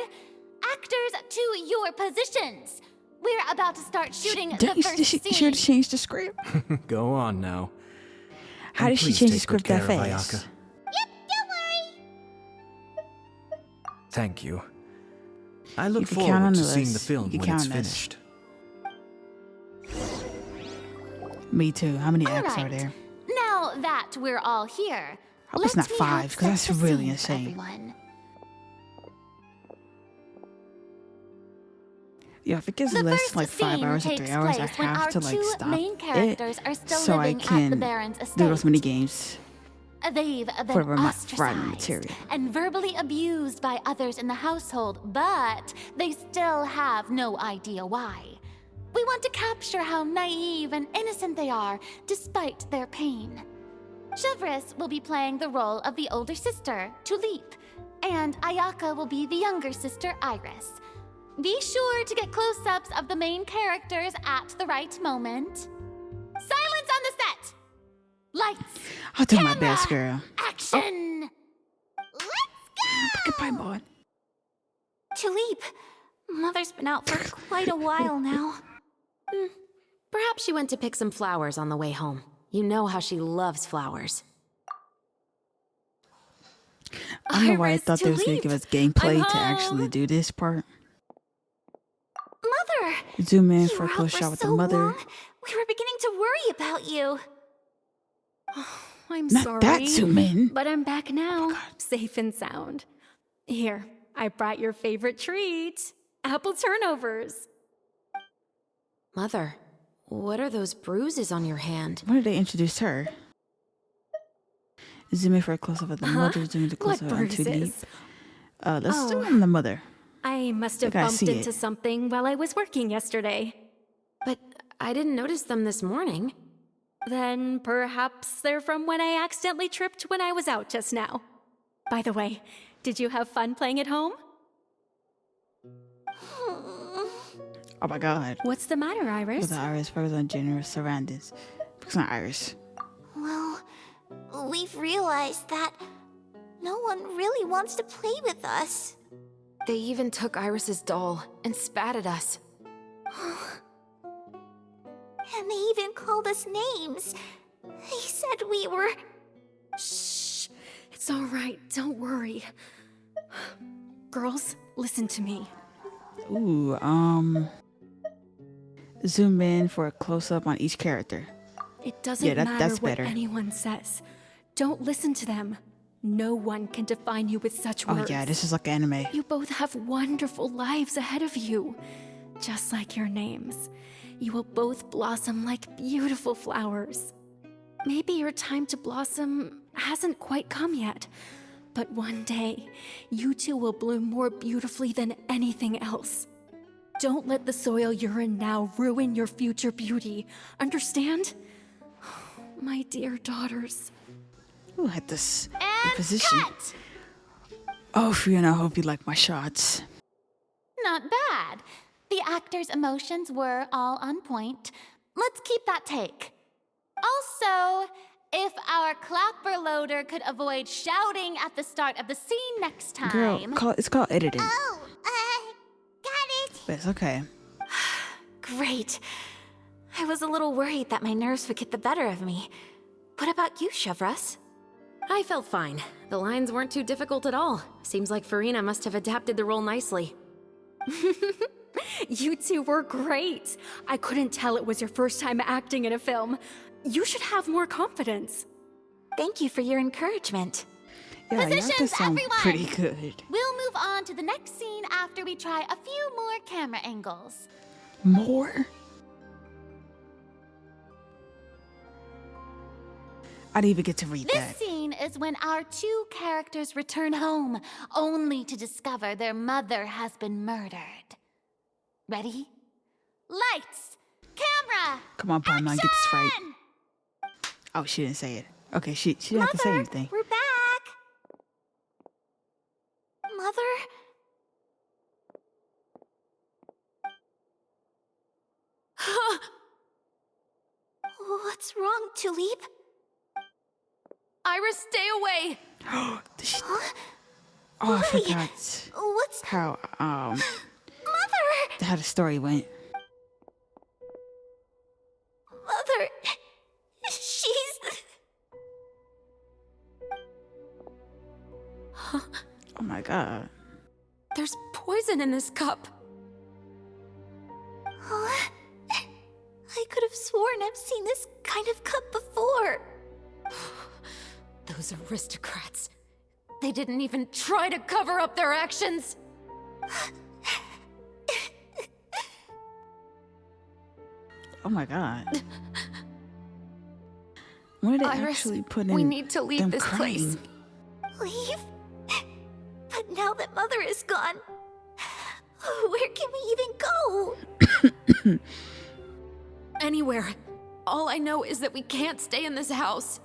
Actors to your positions. We're about to start shooting the Did first she scene. change the script? Go on now. How And did she please change the take good script that care of fast? Ayaka. Yep, don't worry. Thank you. I look can count on forward to us. seeing the You film can when it's count on us. finished. Me too. How many All acts are right. there? Now that that we're all here. I hope it's not 5, because that's really insane. Everyone. Yeah, if it gets The less first than like 5 scene hours or takes 3 hours, I place when have our to like two stop main characters it are still so I living at can the Baron's do estate. those mini games They've for been my writing ostracized material. and verbally abused by others in the household, but they still have no idea why. We want to capture how naive and innocent they are, despite their pain. Chevres will be playing the role of the older sister, Tulip, and Ayaka will be the younger sister, Iris. Be sure to get close-ups of the main characters at the right moment. Silence on the set! Lights! I'll do my camera, best, girl. Action! Goodbye, boy. Tulip, Mother's been out for quite a while now. Perhaps she went to pick some flowers on the way home. You know how she loves flowers. I don't know why I Iris, thought they was going to give us gameplay I'm to actually home. do this part. Mother! Zoom in You for a were close out shot for with so the mother. long. We were beginning to worry about you. I'm Not sorry. that zoom in. But I'm back now, safe and sound. Here, I brought your favorite treat. Apple turnovers. Mother, what are those bruises on your hand? When did they introduce her? Zoom in for a close up of the mother. Zoom in to close What up on 2D. bruises? Let's Oh. zoom in on the mother. I must have I gotta bumped see into it. something while I was working yesterday. But I didn't notice them this morning. Then perhaps they're from when I accidentally tripped when I was out just now. By the way, did you have fun playing at home? Oh my god. What's the matter, Iris? With the Iris focus on generous surroundings. Focus on Iris. Well, we've realized that no one really wants to play with us. They even took Iris's doll and spat at us. And they even called us names. They said we were... Shh. It's all right. Don't worry. Girls, listen to me. Ooh, zoom in for a close up on each character. It doesn't Yeah, matter that's what better. anyone says. Don't listen to them. No one can define you with such words. Oh yeah, this is like anime. You both have wonderful lives ahead of you. Just like your names. You will both blossom like beautiful flowers. Maybe your time to blossom hasn't quite come yet, but one day, you two will bloom more beautifully than anything else. Don't let the soil you're in now ruin your future beauty. Understand? My dear daughters. Ooh, at this And position. cut! Oh, Fiona, I hope you like my shots. Not bad. The actors' emotions were all on point. Let's keep that take. Also, if our clapper loader could avoid shouting at the start of the scene next time. Girl, it's called editing. Oh, got it. But it's okay. Great. I was a little worried that my nerves would get the better of me. What about you, Chevres? I felt fine. The lines weren't too difficult at all. Seems like Farina must have adapted the role nicely. You two were great. I couldn't tell it was your first time acting in a film. You should have more confidence. Thank you for your encouragement. Yeah, y'all Positions, can sound everyone! pretty good. We'll move on to the next scene after we try a few more camera angles. More? I didn't even get to read This that. scene is when our two characters return home, only to discover their mother has been murdered. Ready? Lights! Camera! Come on, Paimon, get this right. action! Oh, she didn't say it. Okay, she didn't have to say anything. We're back! Mother? What's wrong, Tulip? Iris, stay away! Did she... Huh? Oh, I Why? forgot What's... how Mother! how the story went. Mother... She's... Oh my god. There's poison in this cup. Huh? I could have sworn I've seen this kind of cup before. Those aristocrats. They didn't even try to cover up their actions. Oh my god. Where did they Iris, actually put in we need to leave them this crying? place. Leave? But now that Mother is gone, where can we even go? Anywhere. All I know is that we can't stay in this house.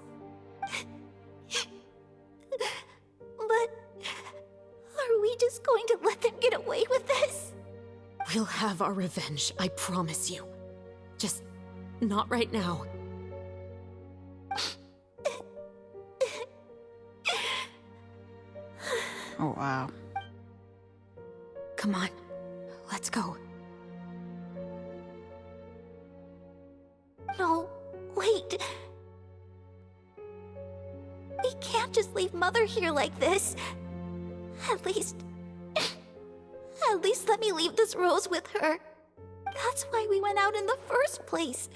But are we just going to let them get away with this? We'll have our revenge, I promise you. Just not right now. Oh wow. Come on, let's go. No, wait. We can't just leave Mother here like this. At least let me leave this rose with her. That's why we went out in the first place.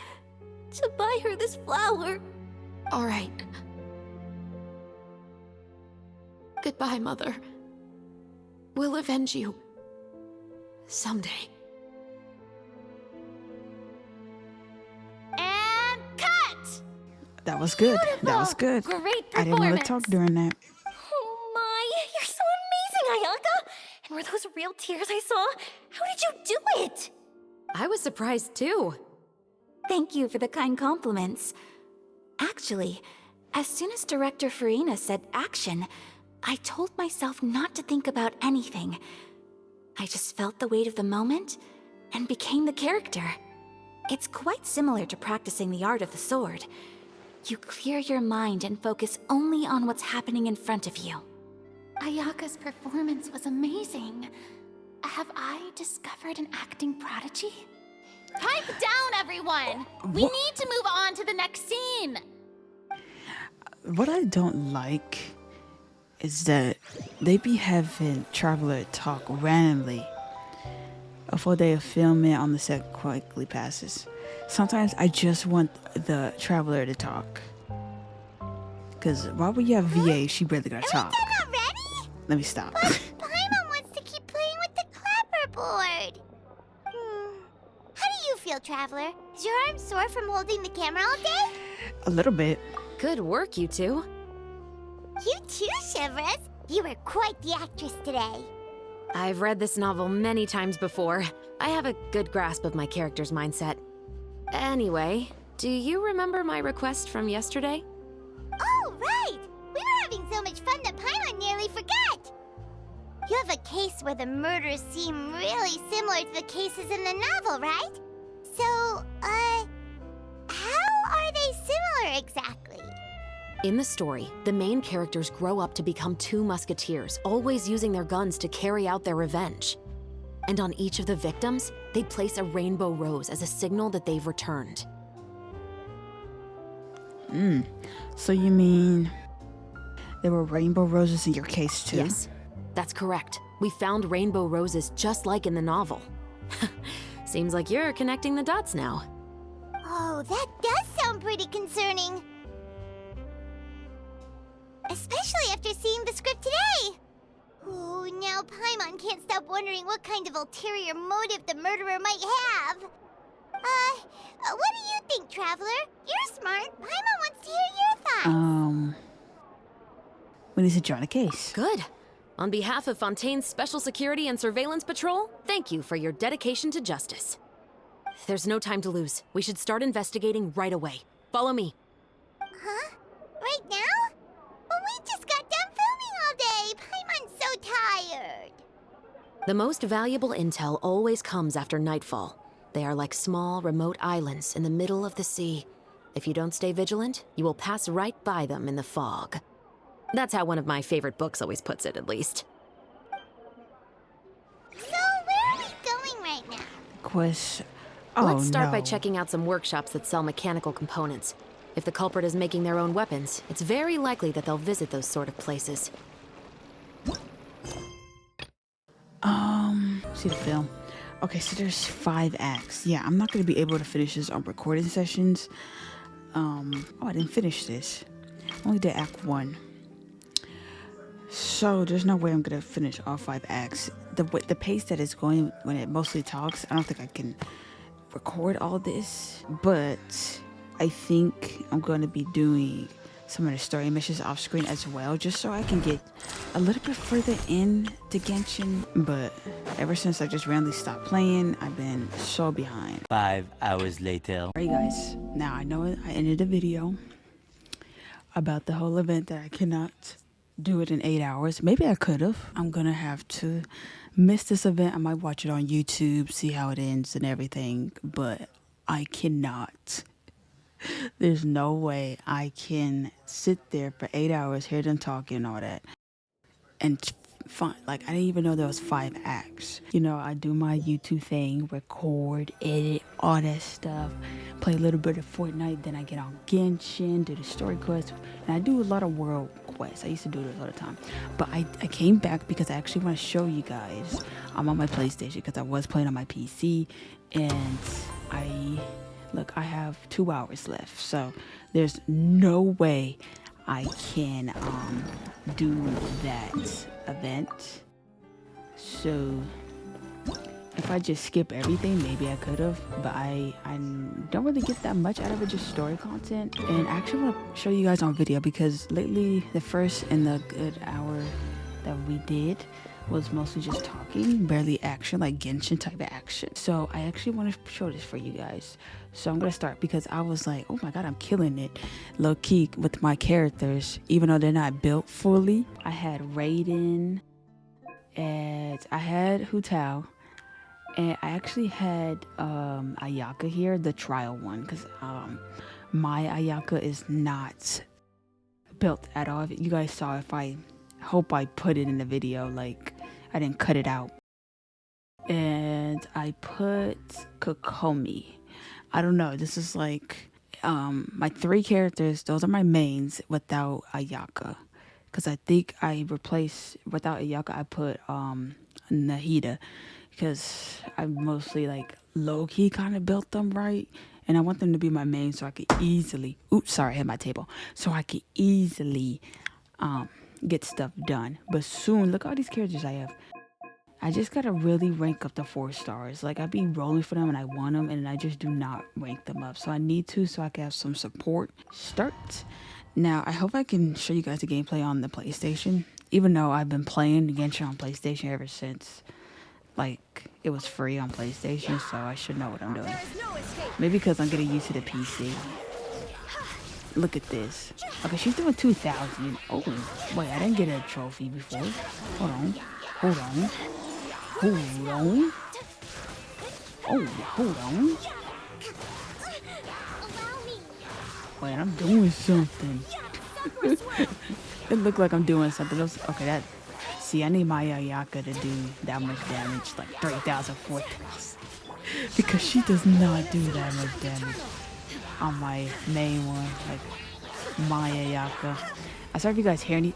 To buy her this flower. All right. Goodbye, Mother. We'll avenge you. Someday. And cut! That was good. That was good. Great I didn't want to performance. talk during that. Oh my, you're so amazing, Ayaka! And were those real tears I saw? How did you do it? I was surprised too. Thank you for the kind compliments. Actually, as soon as Director Farina said action, I told myself not to think about anything. I just felt the weight of the moment and became the character. It's quite similar to practicing the art of the sword. You clear your mind and focus only on what's happening in front of you. Ayaka's performance was amazing. Have I discovered an acting prodigy? Pipe down, everyone! We need to move on to the next scene! What I don't like is that they be having Traveler talk randomly before they film it on the set quickly passes. Sometimes I just want the Traveler to talk. Because why would you have VA if she barely gonna talk? Done already? Let me stop. Paimon wants to keep playing with the clapperboard. How do you feel, Traveler? Is your arm sore from holding the camera all day? A little bit. Good work, you two. You too, Shivers. You were quite the actress today. I've read this novel many times before. I have a good grasp of my character's mindset. Anyway, do you remember my request from yesterday? Oh, right! We were having so much fun that Paimon nearly forgot! You have a case where the murders seem really similar to the cases in the novel, right? So, how are they similar exactly? In the story, the main characters grow up to become two musketeers, always using their guns to carry out their revenge. And on each of the victims, they place a rainbow rose as a signal that they've returned. So you mean there were rainbow roses in your case too? Yes, that's correct. We found rainbow roses just like in the novel. Seems like you're connecting the dots now. Oh, that does sound pretty concerning. Especially after seeing the script today. Oh, now Paimon can't stop wondering what kind of ulterior motive the murderer might have. What do you think, Traveler? You're smart. Paimon wants to hear your thoughts. We need to join a case. Good. On behalf of Fontaine's Special Security and Surveillance Patrol, thank you for your dedication to justice. There's no time to lose. We should start investigating right away. Follow me. Huh? Right now? But we just got done filming all day. Paimon's so tired. The most valuable intel always comes after nightfall. They are like small, remote islands in the middle of the sea. If you don't stay vigilant, you will pass right by them in the fog. That's how one of my favorite books always puts it, at least. So, where are we going right now? Let's start by no. checking out some workshops that sell mechanical components. If the culprit is making their own weapons, it's very likely that they'll visit those sort of places. See the film. Okay, so there's 5 acts. Yeah, I'm not gonna be able to finish this on recording sessions. I didn't finish this. I only did act 1. So there's no way I'm gonna finish all 5 acts. The pace that it's going when it mostly talks, I don't think I can record all this. But I think I'm gonna be doing some of the story missions off screen as well, just so I can get a little bit further into Genshin. But ever since I just randomly stopped playing, I've been so behind. 5 hours later. Alright guys, now I know I ended the video about the whole event that I cannot do it in 8 hours. Maybe I could have. I'm gonna have to miss this event. I might watch it on YouTube, see how it ends and everything, but I cannot. There's no way I can sit there for 8 hours, hear them talking and all that, and fine. Like, I didn't even know there was 5 acts. You know, I do my YouTube thing, record, edit, all that stuff, play a little bit of Fortnite, then I get on Genshin, do the story quests, and I do a lot of world quests. I used to do this all the time. But I came back because I actually want to show you guys. I'm on my PlayStation because I was playing on my PC, and look, I have 2 hours left, so there's no way I can do that event. So if I just skip everything, maybe I could have, but I don't really get that much out of it, just story content. And I actually want to show you guys on video because lately the first and the good hour that we did was mostly just talking, barely action, like Genshin type of action. So I actually want to show this for you guys. So I'm gonna start because I was like, oh my god, I'm killing it low key with my characters, even though they're not built fully. I had Raiden, and I had Hu Tao, and I actually had Ayaka here, the trial one, because my Ayaka is not built at all. You guys saw, if I hope I put it in the video, like I didn't cut it out. And I put Kokomi. I don't know, this is like my 3 characters, those are my mains without Ayaka, because I think I replaced, without Ayaka I put Nahida, because I mostly like low-key kind of built them right, and I want them to be my main so I could easily, oops, sorry, I hit my table, so I could easily get stuff done. But soon, look at all these characters I have. I just gotta really rank up the 4 stars. Like, I be rolling for them and I want them, and I just do not rank them up. So I need to, so I can have some support. Start. Now, I hope I can show you guys the gameplay on the PlayStation, even though I've been playing Genshin on PlayStation ever since, like, it was free on PlayStation, so I should know what I'm doing. Maybe because I'm getting used to the PC. Look at this. Okay, she's doing 2,000. Oh, wait, I didn't get a trophy before. Hold on. Hold on. Hold on. Oh, hold on. Wait, I'm doing something. It looked like I'm doing something else. Okay, that. See, I need my Ayaka to do that much damage, like 3,000, 4,000. Because she does not do that much damage on my main one, like my Ayaka. I'm sorry if you guys hear any.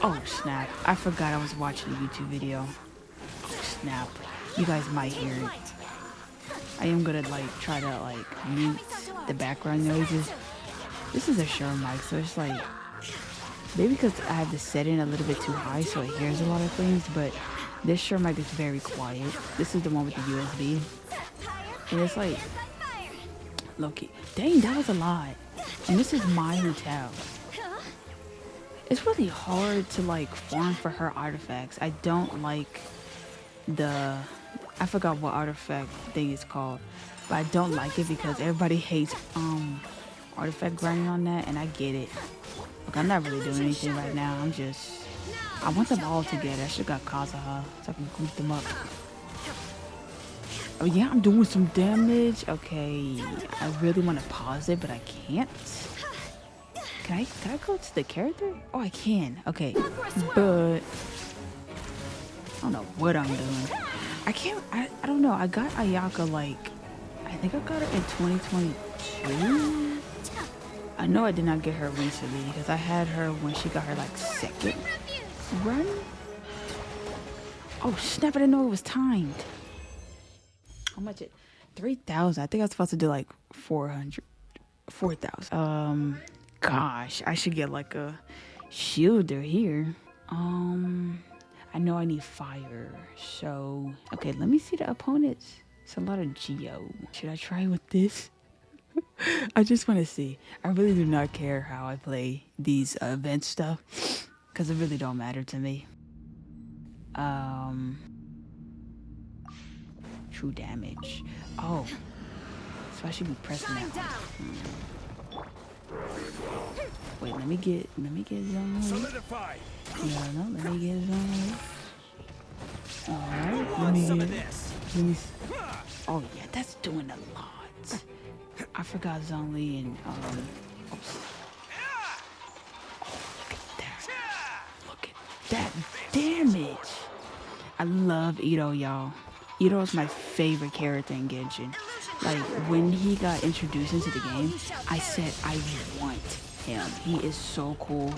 Oh snap! I forgot I was watching a YouTube video. Oh snap! You guys might hear it. I am gonna like try to like mute the background noises. This is a Shure mic, so it's like maybe because I have the setting a little bit too high, so it hears a lot of things. But this Shure mic is very quiet. This is the one with the USB, and it's like low-key. Dang, that was a lot. And this is my hotel. It's really hard to like farm for her artifacts. I don't like I forgot what artifact thing is called, but I don't like it because everybody hates artifact grinding on that, and I get it. Look, I'm not really doing anything right now. I want them all together. I should have got Kazuha so I can group them up. Oh yeah, I'm doing some damage. Okay, I really want to pause it, but I can't. Can I go to the character? Oh, I can. Okay, but I don't know what I'm doing. I don't know. I got Ayaka like, I think I got her in 2022. I know I did not get her recently because I had her when she got her like 2nd run. Oh snap, I didn't know it was timed. How much it? 3,000. I think I was supposed to do like 4,000. Gosh, I should get like a shielder here. I know I need fire, so okay, let me see the opponents. It's a lot of Geo. Should I try with this? I just want to see. I really do not care how I play these event stuff, because it really don't matter to me. True damage. Oh, so I should be pressing that one. Wait, let me get zone. Solidify. No, let me get zone. Alright, let me oh yeah, that's doing a lot. I forgot Zhong Li and look at that damage. I love Ito, y'all. Ito is my favorite character in Genshin. Like, when he got introduced into the game, I said I want him. He is so cool.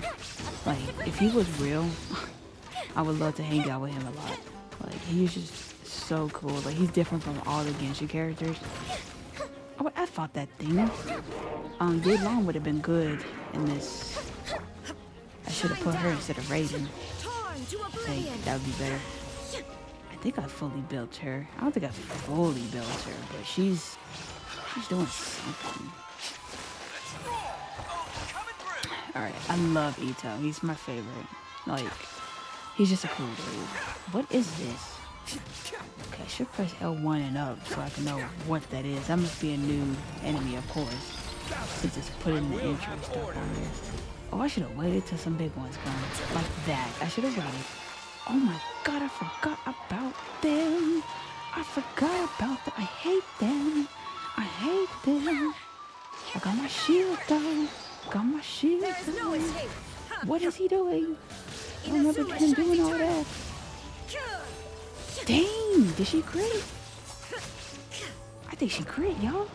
Like, if he was real, I would love to hang out with him a lot. Like, he's just so cool. Like, he's different from all the Genshin characters. Oh, I fought that thing. Yelon would have been good in this. I should have put her instead of Raiden. I think that would be better. I think I fully built her. I don't think I fully built her, but she's doing something. Alright, I love Ito. He's my favorite. Like, he's just a cool dude. What is this? Okay, I should press L1 and up so I can know what that is. That must be a new enemy, of course, since it's putting the intro stuff on there. Oh, I should have waited till some big ones come. Like that. I should have waited. Oh my god, I forgot about them. I forgot about them. I hate them. I hate them. I got my shield though. Got my shield though. What is he doing? I don't remember him doing all that. Dang, did she crit? I think she crit, y'all.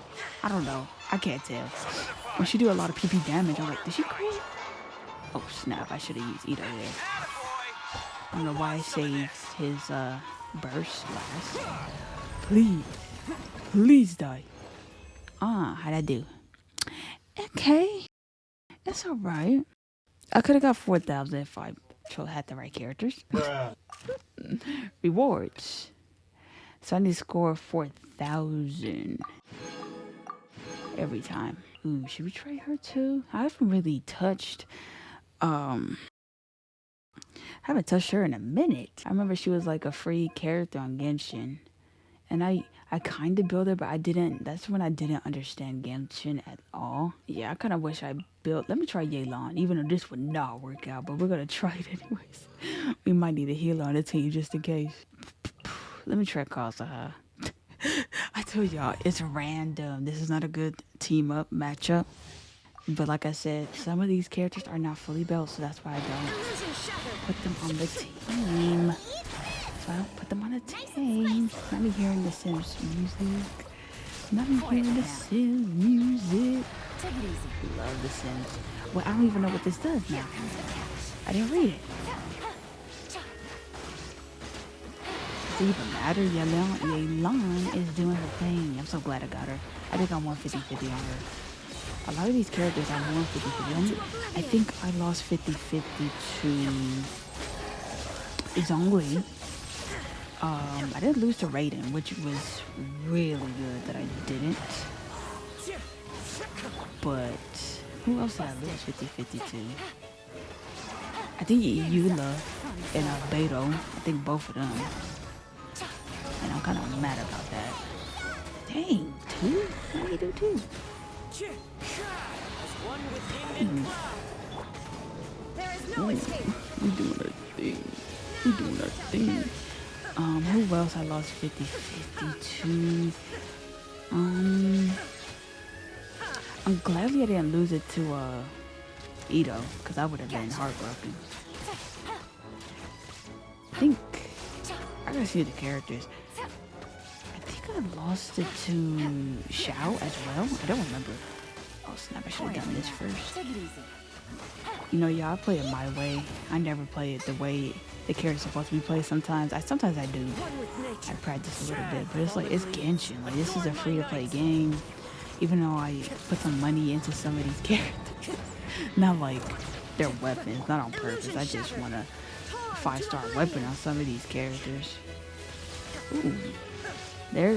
I don't know. I can't tell. When she do a lot of PP damage, I'm like, did she crit? Oh snap, I should have used Ito there. I don't know why I saved his burst last. Please die. How'd I do? Okay, that's alright. I could have got 4,000 if I had the right characters. Rewards. So I need to score 4,000 every time. Ooh, should we try her too? I haven't really touched I haven't touched her in a minute. I remember she was like a free character on Genshin. And I kind of built her, but I didn't. That's when I didn't understand Genshin at all. Yeah, I kind of wish I built. Let me try Yelon, even though this would not work out, but we're going to try it anyways. We might need a healer on the team just in case. Let me try Kazuha. I told y'all, it's random. This is not a good team up matchup. But like I said, some of these characters are not fully built, so that's why I don't put them on the team. So I don't put them on the team. Not me hearing the Sims music. Not me hearing the Sims music. Love the Sims. Well, I don't even know what this does now. I didn't read it. Does it even matter? Yelon is doing her thing. I'm so glad I got her. I think I'm 150-50 on her. A lot of these characters I'm 150-50. I think I lost 50-50 to Zhong Li. I did lose to Raiden, which was really good that I didn't. But who else did I lose 50-50 to? I think Eula and Beto. I think both of them. And I'm kind of mad about that. Dang, 2? How do you do 2? We doing our thing. We doing our thing. Who else I lost 50-50 to? I'm glad I didn't lose it to Ito, because I would have been heartbroken. I think I gotta see the characters. I think I lost it to Xiao as well. I don't remember. Oh snap, I should have done this first. You know, y'all, I play it my way. I never play it the way the character's supposed to be played sometimes. Sometimes I do. I practice a little bit, but it's like, it's Genshin. Like, this is a free-to-play game. Even though I put some money into some of these characters. Not like their weapons, not on purpose. I just want to 5-star weapon on some of these characters. Ooh. Their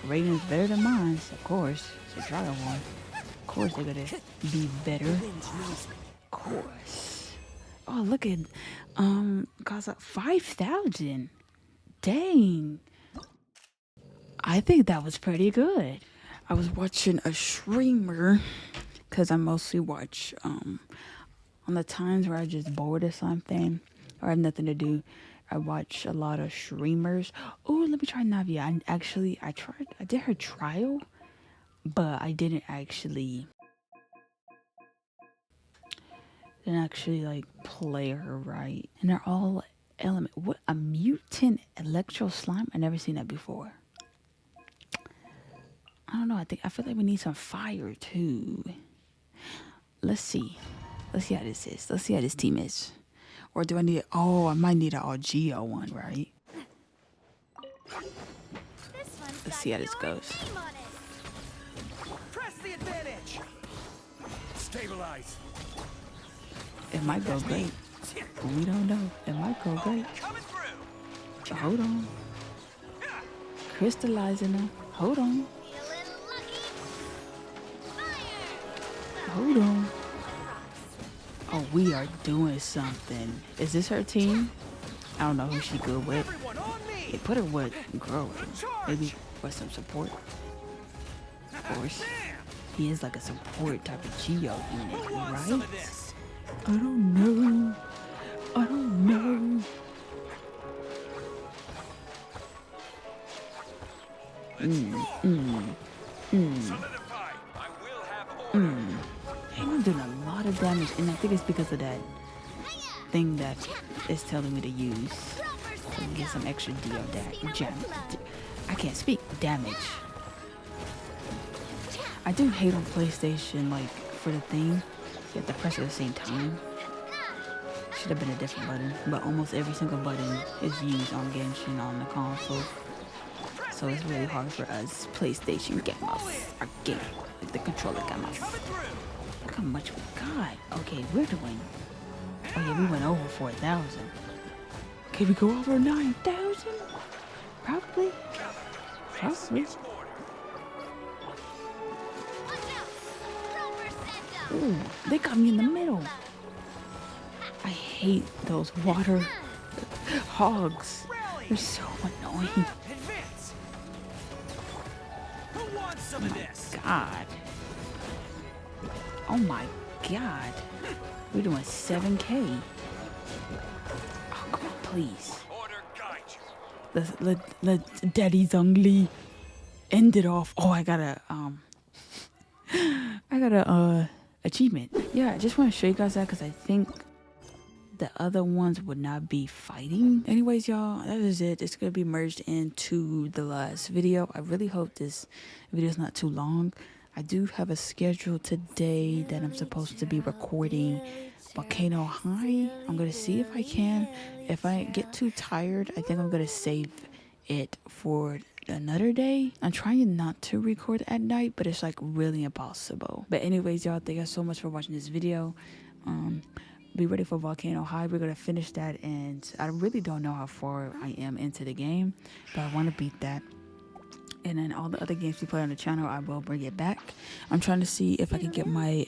rating's better than mine, of course. It's a trial one. Of course they're gonna be better. Of course. Oh, look at cost 5,000. Dang. I think that was pretty good. I was watching a streamer, because I mostly watch on the times where I just bored or something or have nothing to do. I watch a lot of streamers. Oh, let me try Navia. I did her trial, but I didn't actually like play her right. And they're all element. What, a mutant electro slime? I never seen that before. I don't know. I feel like we need some fire too. Let's see how this is. Let's see how this team is. Or do I need? Oh, I might need an Algeo one, right? Let's see how this goes. Press the advantage. Stabilize. It might go great. We don't know. It might go great. Hold on. Crystallizing them. Hold on. Hold on. Oh, we are doing something. Is this her team? I don't know who she good with. They put her with girl. Maybe for some support. Of course. He is like a support type of Geo unit, right? I don't know. I don't know. I'm doing a lot of damage, and I think it's because of that thing that is telling me to use to get some extra I can't speak. Damage. I do hate on PlayStation, like, for the thing, you have to press at the same time. Should have been a different button, but almost every single button is used on Genshin on the console. So it's really hard for us PlayStation gamers, our game, like the controller gamers. Look how much we got. Okay, we're doing. Oh yeah, we went over 4,000. Can we go over 9,000? Probably. Probably. Ooh, they got me in the middle. I hate those water hogs. They're so annoying. Oh my god. Oh my god. We're doing 7K. Oh, come on, please. Let Daddy Zhongli end it off. Oh, I got a achievement. Yeah, I just want to show you guys that because I think the other ones would not be fighting. Anyways, y'all, that is it. It's gonna be merged into the last video. I really hope this video is not too long. I do have a schedule today that I'm supposed to be recording Volcano High. I'm gonna see if I can. If I get too tired, I think I'm gonna save it for another day. I'm trying not to record at night, but it's like really impossible. But anyways, y'all, thank you so much for watching this video. Be ready for Volcano High. We're gonna finish that, and I really don't know how far I am into the game, but I want to beat that. And then all the other games we play on the channel, I will bring it back. I'm trying to see if I can get my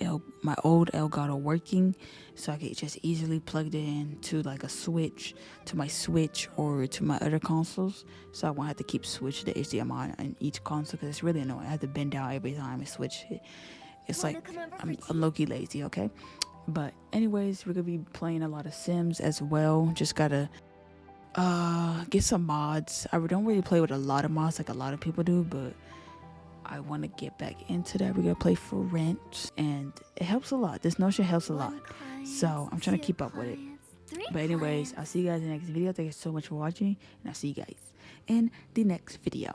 old Elgato working, so I can just easily plug it in to like a switch, to my Switch or to my other consoles, so I won't have to keep switching the HDMI on each console, because it's really annoying. I have to bend down every time I switch it. It's like I'm low-key lazy, okay? But anyways, we're gonna be playing a lot of Sims as well. Just gotta get some mods. I don't really play with a lot of mods like a lot of people do, but I want to get back into that. We're gonna play for rent, and it helps a lot. This notion helps a lot, so I'm trying to keep up with it. But anyways, I'll see you guys in the next video. Thank you so much for watching, and I'll see you guys in the next video.